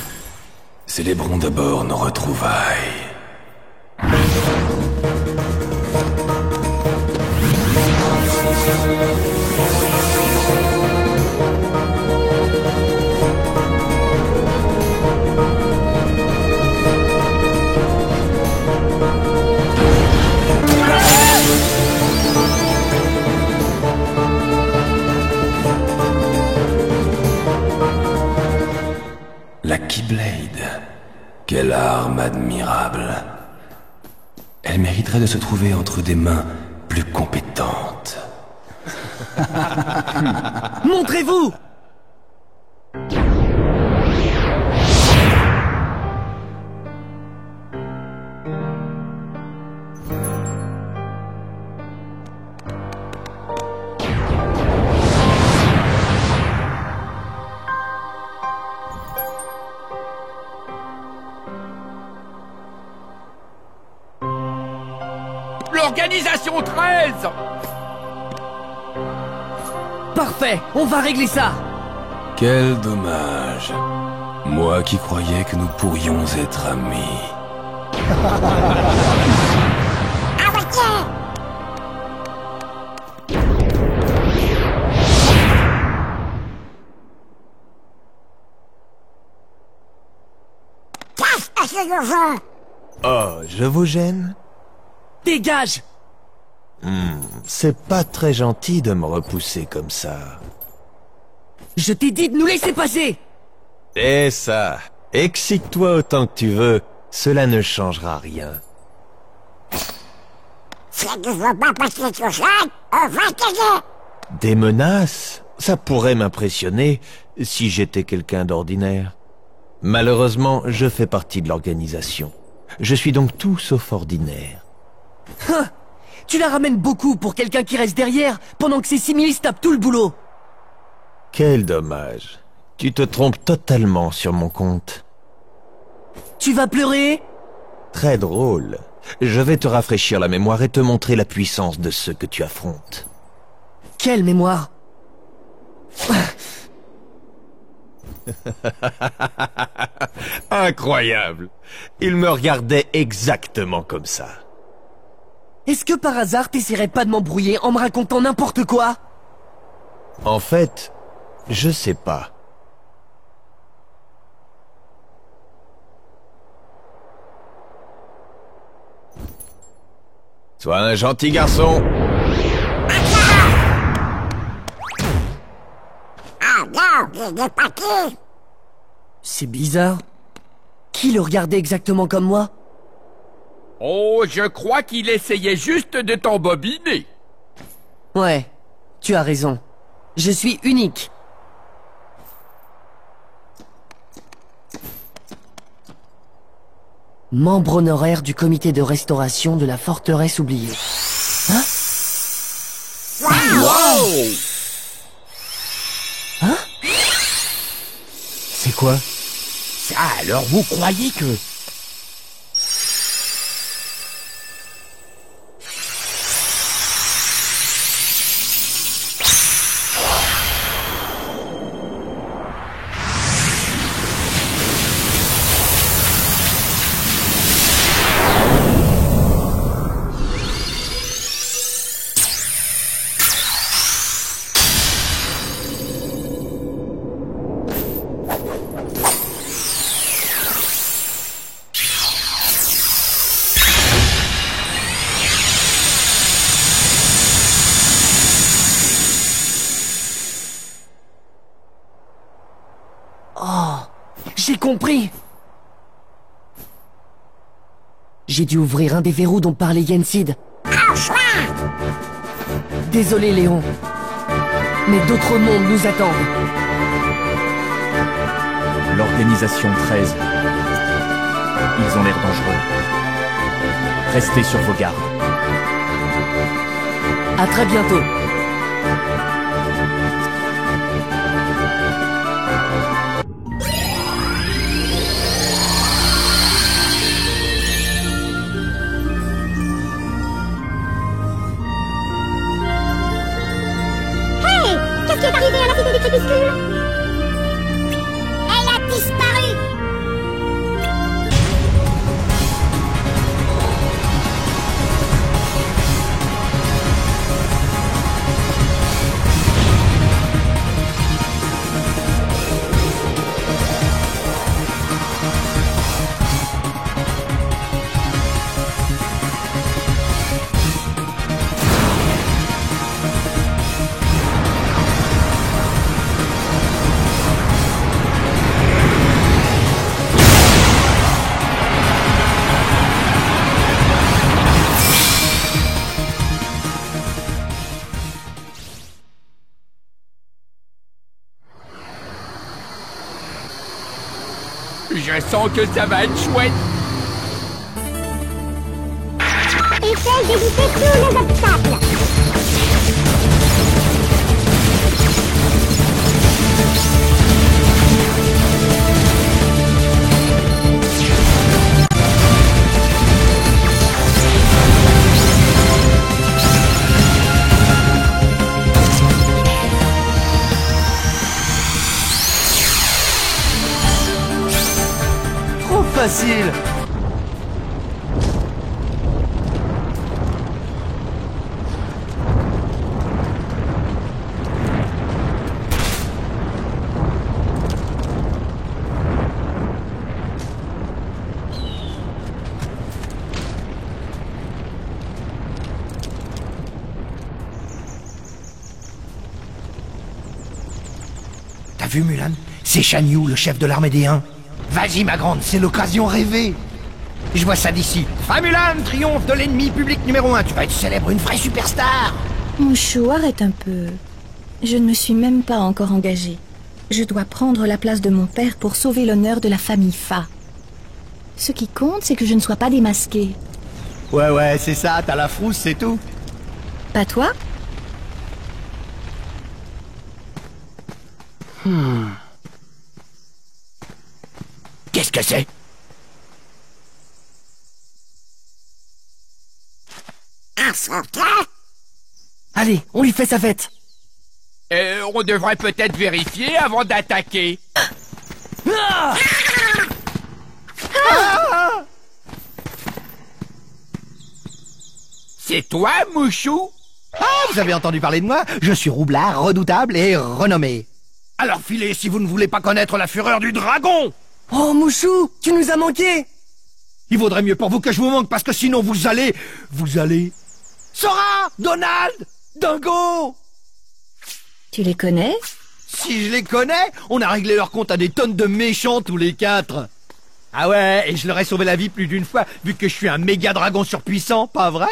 Célébrons d'abord nos retrouvailles. La Keyblade. Quelle arme admirable. Elle mériterait de se trouver entre des mains plus compétentes. Montrez-vous! L'Organisation 13! Parfait, on va régler ça. Quel dommage. Moi qui croyais que nous pourrions être amis. Qu'est-ce que je veux? Oh, je vous gêne? Dégage! C'est pas très gentil de me repousser comme ça. Je t'ai dit de nous laisser passer! Et ça, excite-toi autant que tu veux, cela ne changera rien. Si tu veux pas passer tout seul, on va t'aider. Des menaces? Ça pourrait m'impressionner si j'étais quelqu'un d'ordinaire. Malheureusement, je fais partie de l'organisation. Je suis donc tout sauf ordinaire. Hein, tu la ramènes beaucoup pour quelqu'un qui reste derrière, pendant que ces similis tapent tout le boulot. Quel dommage. Tu te trompes totalement sur mon compte. Tu vas pleurer? Très drôle. Je vais te rafraîchir la mémoire et te montrer la puissance de ceux que tu affrontes. Quelle mémoire? Incroyable. Il me regardait exactement comme ça. Est-ce que par hasard t'essaierais pas de m'embrouiller en me racontant n'importe quoi? En fait, je sais pas. Sois un gentil garçon. Ah non, il n'est pas qui? C'est bizarre. Qui le regardait exactement comme moi? Oh, je crois qu'il essayait juste de t'embobiner. Ouais, tu as raison. Je suis unique. Membre honoraire du comité de restauration de la forteresse oubliée. Hein? Wow! Hein? C'est quoi? Ça, alors vous croyez que... compris. J'ai dû ouvrir un des verrous dont parlait Yensid. Désolé, Léon. Mais d'autres mondes nous attendent. L'Organisation 13. Ils ont l'air dangereux. Restez sur vos gardes. À très bientôt. Qu'est-ce qui est arrivé à la cité du crépuscule? Elle a disparu! Je sens que ça va être chouette. Essaye d'éviter tous les obstacles. Trop facile. T'as vu, Mulan? C'est Shan Yu, le chef de l'armée des Huns. Vas-y, ma grande, c'est l'occasion rêvée. Je vois ça d'ici. Ah, Mulan, triomphe de l'ennemi public numéro 1. Tu vas être célèbre, une vraie superstar. Mushu, arrête un peu. Je ne me suis même pas encore engagée. Je dois prendre la place de mon père pour sauver l'honneur de la famille Fa. Ce qui compte, c'est que je ne sois pas démasquée. Ouais, c'est ça, t'as la frousse, c'est tout. Pas toi? Qu'est-ce que c'est? Un sauveteur? Allez, on lui fait sa fête. On devrait peut-être vérifier avant d'attaquer. Ah! C'est toi, Mouchou? Ah, vous avez entendu parler de moi? Je suis roublard, redoutable et renommé. Alors filez si vous ne voulez pas connaître la fureur du dragon! Oh, Mouchou, tu nous as manqué! Il vaudrait mieux pour vous que je vous manque, parce que sinon vous allez... Sora! Donald! Dingo! Tu les connais? Si je les connais, on a réglé leur compte à des tonnes de méchants tous les 4. Ah ouais, et je leur ai sauvé la vie plus d'une fois, vu que je suis un méga dragon surpuissant, pas vrai?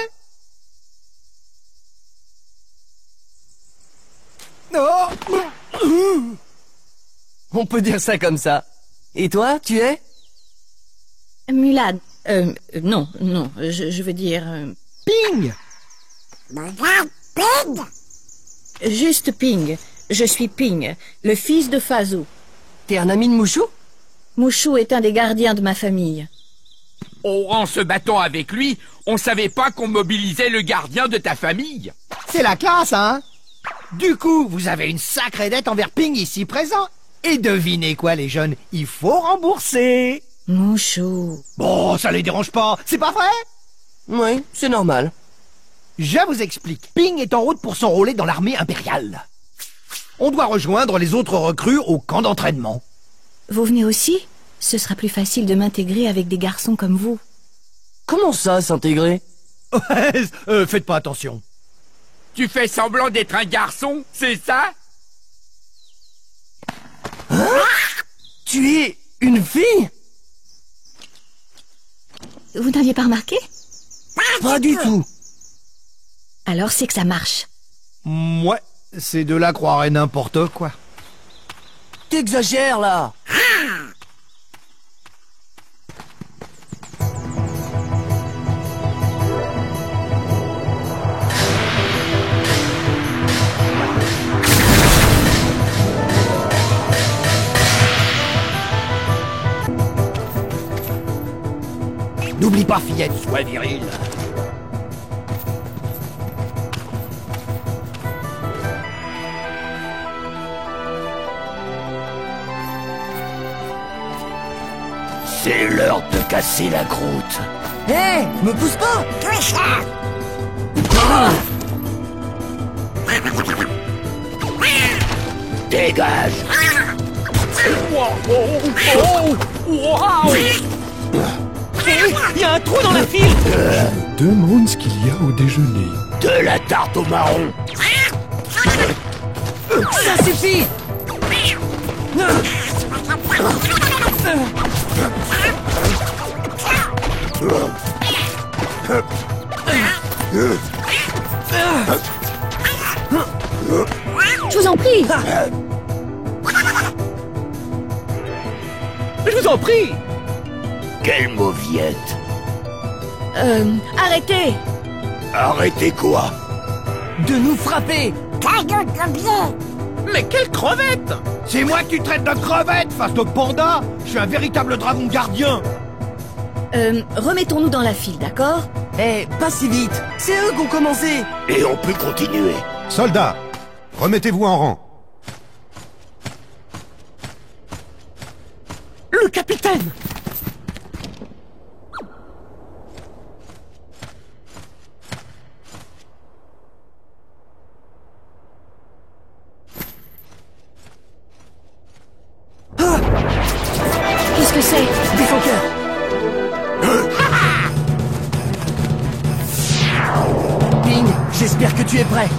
Oh! On peut dire ça comme ça. Et toi, tu es? Mulan. Non, je veux dire... Ping! Ping! Juste Ping. Je suis Ping, le fils de Fazu. T'es un ami de Mushu? Mushu est un des gardiens de ma famille. Oh, en se battant avec lui, on savait pas qu'on mobilisait le gardien de ta famille. C'est la classe, hein? Du coup, vous avez une sacrée dette envers Ping ici présent. Et devinez quoi, les jeunes, il faut rembourser. Mushu. Bon, ça les dérange pas, c'est pas vrai? Oui, c'est normal. Je vous explique. Ping est en route pour s'enrôler dans l'armée impériale. On doit rejoindre les autres recrues au camp d'entraînement. Vous venez aussi? Ce sera plus facile de m'intégrer avec des garçons comme vous. Comment ça, s'intégrer? Faites pas attention. Tu fais semblant d'être un garçon, c'est ça? Hein? Tu es Une fille? Vous n'aviez pas remarqué? Pas du tout. Alors c'est que ça marche. Ouais, ces deux-là croiraient n'importe quoi. T'exagères, là. N'oublie pas, fillette, sois viril. C'est l'heure de casser la croûte. Hé, me pousse pas. Touche ça. Dégage. Il y a un trou dans la file. Je me demande ce qu'il y a au déjeuner. De la tarte au marron. Ça suffit. Je vous en prie. Je vous en prie. Quelle mauviette. Arrêtez. Arrêtez quoi? De nous frapper. Caillou de pied. Mais quelle crevette! C'est moi que tu traites de crevette face de panda! Je suis un véritable dragon gardien! Remettons-nous dans la file, d'accord? Eh, pas si vite. C'est eux qui ont commencé. Et on peut continuer. Soldats, remettez-vous en rang. Le capitaine. Qu'est-ce que c'est? Des flanqueurs. Ping, j'espère que tu es prêt.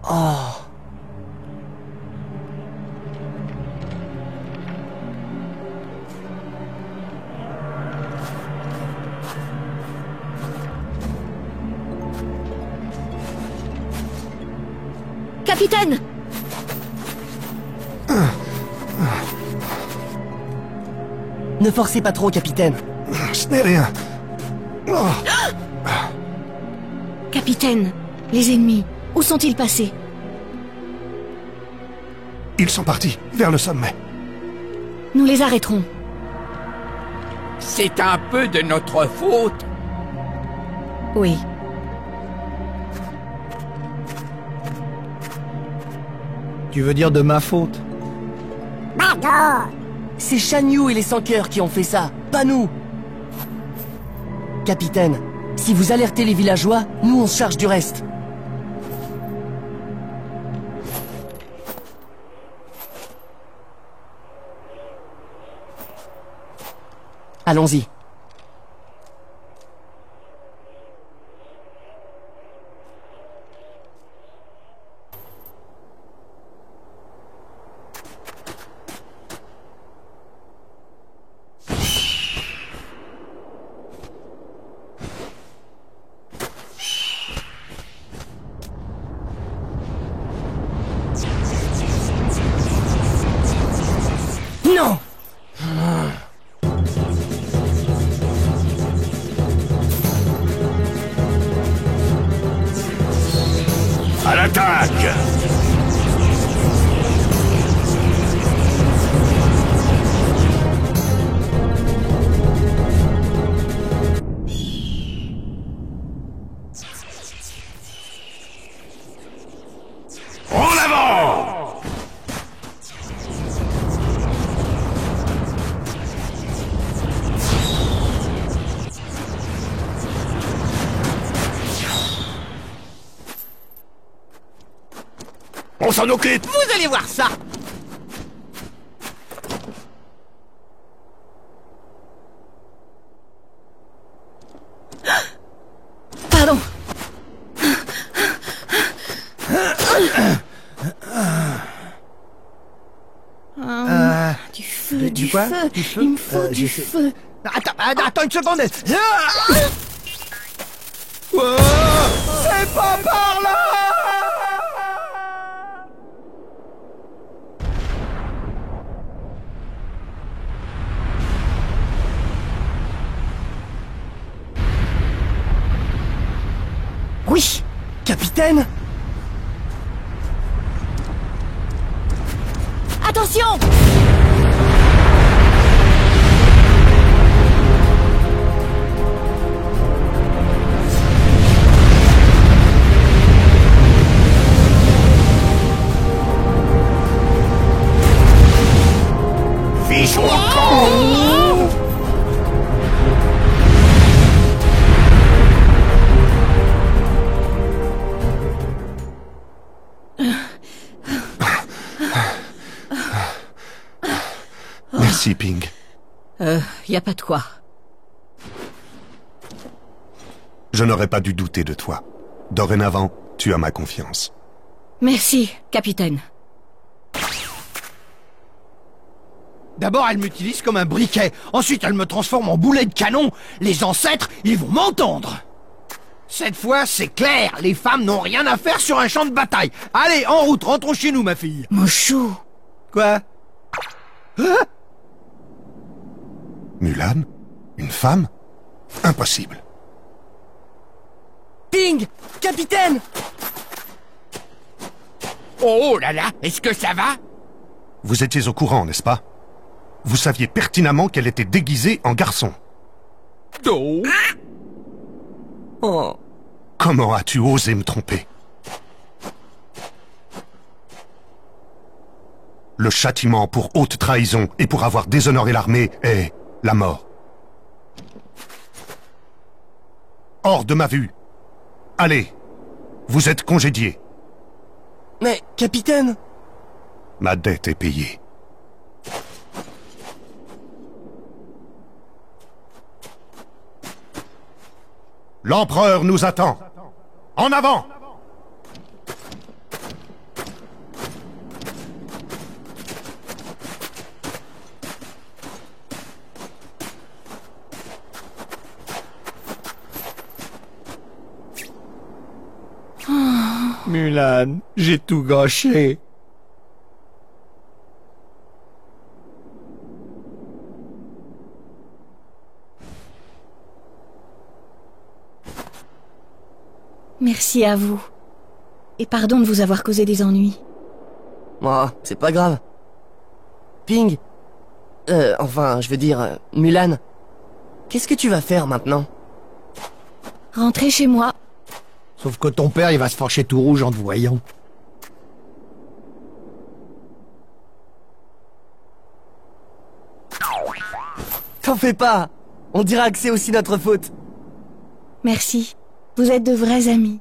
Oh. Capitaine! Ne forcez pas trop, capitaine. Ce n'est rien. Oh. Capitaine, les ennemis, où sont-ils passés? Ils sont partis, vers le sommet. Nous les arrêterons. C'est un peu de notre faute. Oui. Tu veux dire de ma faute? C'est Shan Yu et les sans-cœurs qui ont fait ça, pas nous. Capitaine, si vous alertez les villageois, nous on se charge du reste. Allons-y. Non! À l'attaque! En avant! On s'en occupe! Vous allez voir ça. Pardon. Du feu, du quoi? feu. Du feu? Il me faut du feu. Attends une seconde. Oh, c'est pas par là! Oui! Capitaine! Attention! Fiche-moi le camp! Merci, Ping. Y a pas de quoi. Je n'aurais pas dû douter de toi. Dorénavant, tu as ma confiance. Merci, capitaine. D'abord, elle m'utilise comme un briquet. Ensuite, elle me transforme en boulet de canon. Les ancêtres, ils vont m'entendre. Cette fois, c'est clair. Les femmes n'ont rien à faire sur un champ de bataille. Allez, en route, rentrons chez nous, ma fille. Mon chou. Quoi? Hein? Mulan? Une femme? Impossible. Ping! Capitaine! Oh là là, est-ce que ça va? Vous étiez au courant, n'est-ce pas? Vous saviez pertinemment qu'elle était déguisée en garçon. Oh. Oh. Comment as-tu osé me tromper? Le châtiment pour haute trahison et pour avoir déshonoré l'armée est la mort. Hors de ma vue. Allez, vous êtes congédié. Mais, capitaine... Ma dette est payée. L'empereur nous attend. En avant! Mulan, j'ai tout gâché. Merci à vous. Et pardon de vous avoir causé des ennuis. Oh, c'est pas grave. Ping. Enfin, je veux dire, Mulan. Qu'est-ce que tu vas faire maintenant? Rentrez chez moi. Sauf que ton père, il va se fâcher tout rouge en te voyant. T'en fais pas. On dira que c'est aussi notre faute. Merci. Vous êtes de vrais amis.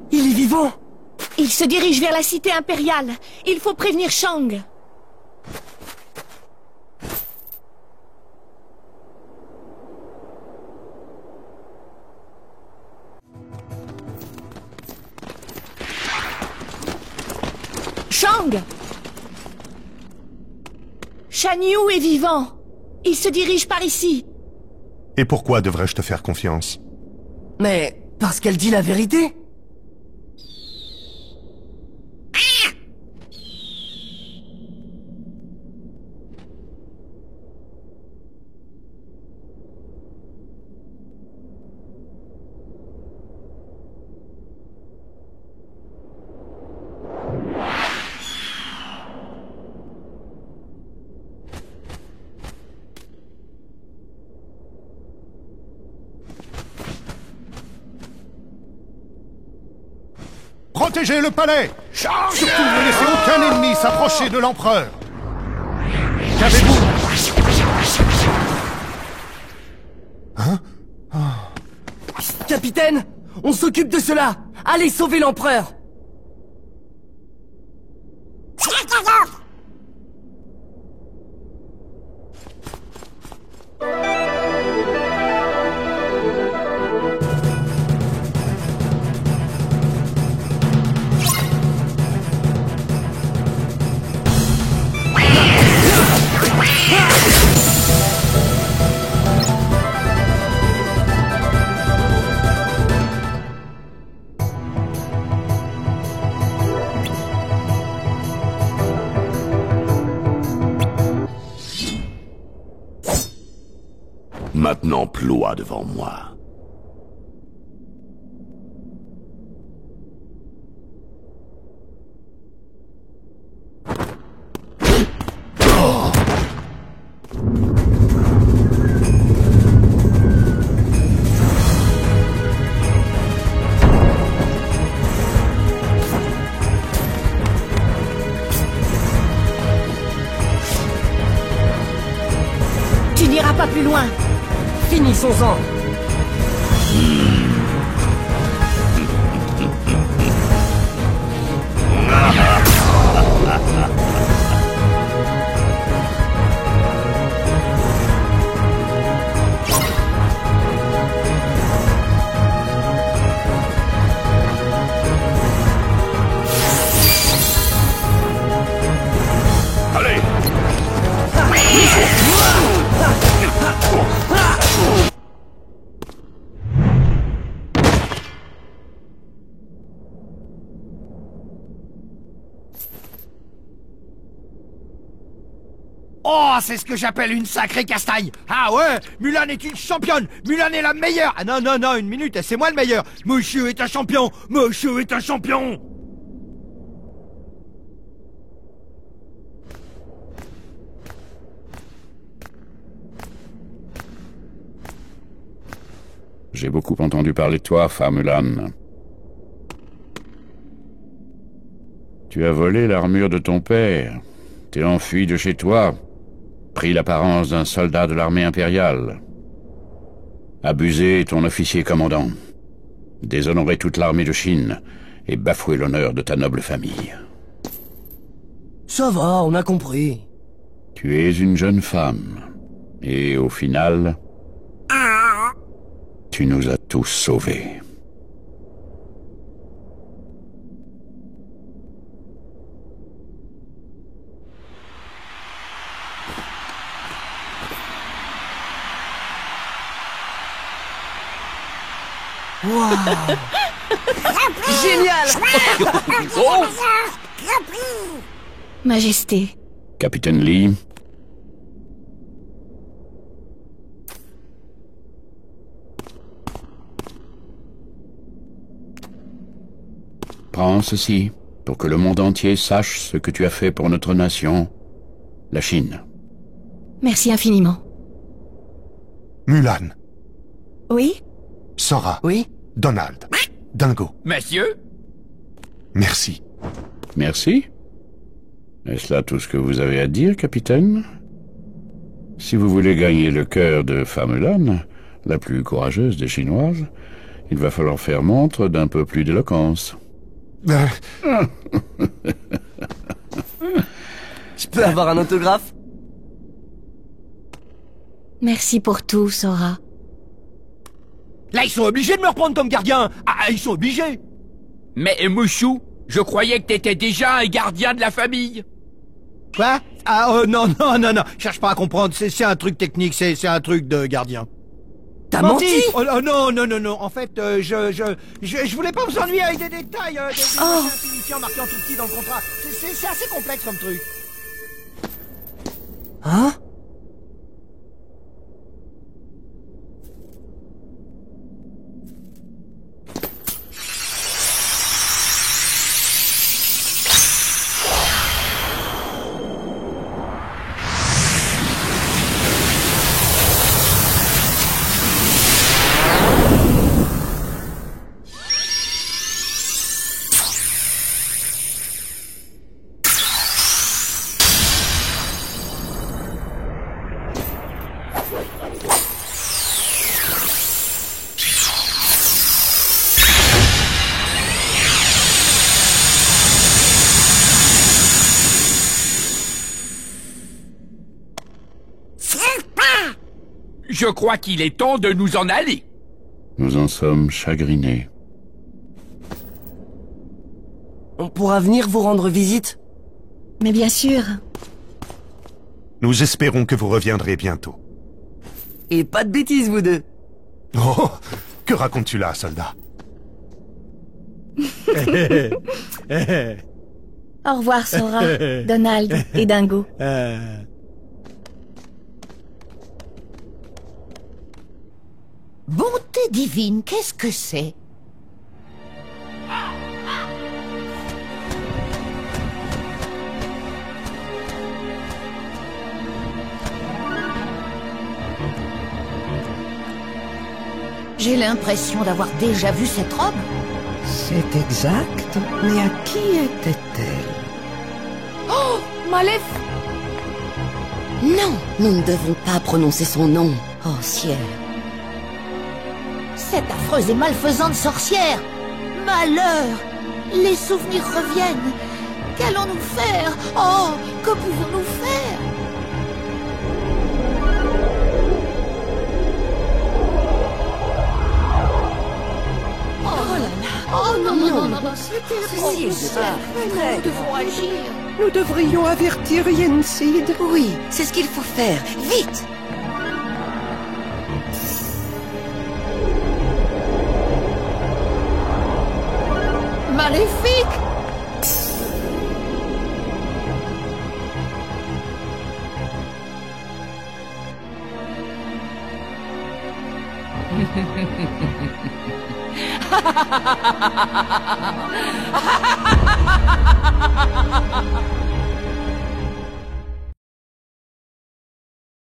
Il est vivant! Il se dirige vers la cité impériale. Il faut prévenir Shang. Shang! Shan Yu est vivant. Il se dirige par ici. Et pourquoi devrais-je te faire confiance? Mais parce qu'elle dit la vérité. Protégez le palais! Surtout ne laissez aucun ennemi s'approcher de l'empereur! Qu'avez-vous? Hein? Capitaine, on s'occupe de cela! Allez sauver l'empereur! Maintenant, ploie devant moi. Tu n'iras pas plus loin. Finissons-en. Allez! Oh, c'est ce que j'appelle une sacrée castagne. Ah ouais, Mulan est une championne. Mulan est la meilleure. Ah non, non, non, une minute, c'est moi le meilleur. Monsieur est un champion. Monsieur est un champion. J'ai beaucoup entendu parler de toi, Fa Mulan. Tu as volé l'armure de ton père. T'es enfui de chez toi, pris l'apparence d'un soldat de l'armée impériale. Abusé ton officier commandant. Déshonoré toute l'armée de Chine et bafoué l'honneur de ta noble famille. Ça va, on a compris. Tu es une jeune femme. Et au final, tu nous as tous sauvés. Wow. Génial. Oh. Majesté. Capitaine Lee. Prends ceci, pour que le monde entier sache ce que tu as fait pour notre nation, la Chine. Merci infiniment. Mulan. Oui? Sora. Oui? Donald. Dingo. Monsieur? Merci. Merci. Est-ce là tout ce que vous avez à dire, capitaine? Si vous voulez gagner le cœur de Mulan, la plus courageuse des Chinoises, il va falloir faire montre d'un peu plus d'éloquence. Je peux avoir un autographe? Merci pour tout, Sora. Là, ils sont obligés de me reprendre comme gardien. Ah, ils sont obligés. Mais Mouchou, je croyais que t'étais déjà un gardien de la famille. Quoi? Ah, non. Cherche pas à comprendre. C'est un truc technique. C'est un truc de gardien. T'as menti? Oh, non. En fait, je voulais pas vous ennuyer avec des détails, des insignifiants marqués en tout petit dans le contrat. C'est assez complexe comme truc. Hein? Je crois qu'il est temps de nous en aller. Nous en sommes chagrinés. On pourra venir vous rendre visite? Mais bien sûr. Nous espérons que vous reviendrez bientôt. Et pas de bêtises, vous deux. Oh, que racontes-tu là, soldat? Au revoir, Sora, Donald et Dingo. Bonté divine, qu'est-ce que c'est? J'ai l'impression d'avoir déjà vu cette robe. C'est exact, mais à qui était-elle? Oh, Maléf! Non, nous ne devons pas prononcer son nom. Oh ciel. Cette affreuse et malfaisante sorcière! Malheur! Les souvenirs reviennent! Qu'allons-nous faire? Oh, que pouvons-nous faire? Oh là là! Oh non, c'est terrible! Nous devons agir! Nous devrions avertir Yensid. Oui, c'est ce qu'il faut faire. Vite! Maléfique!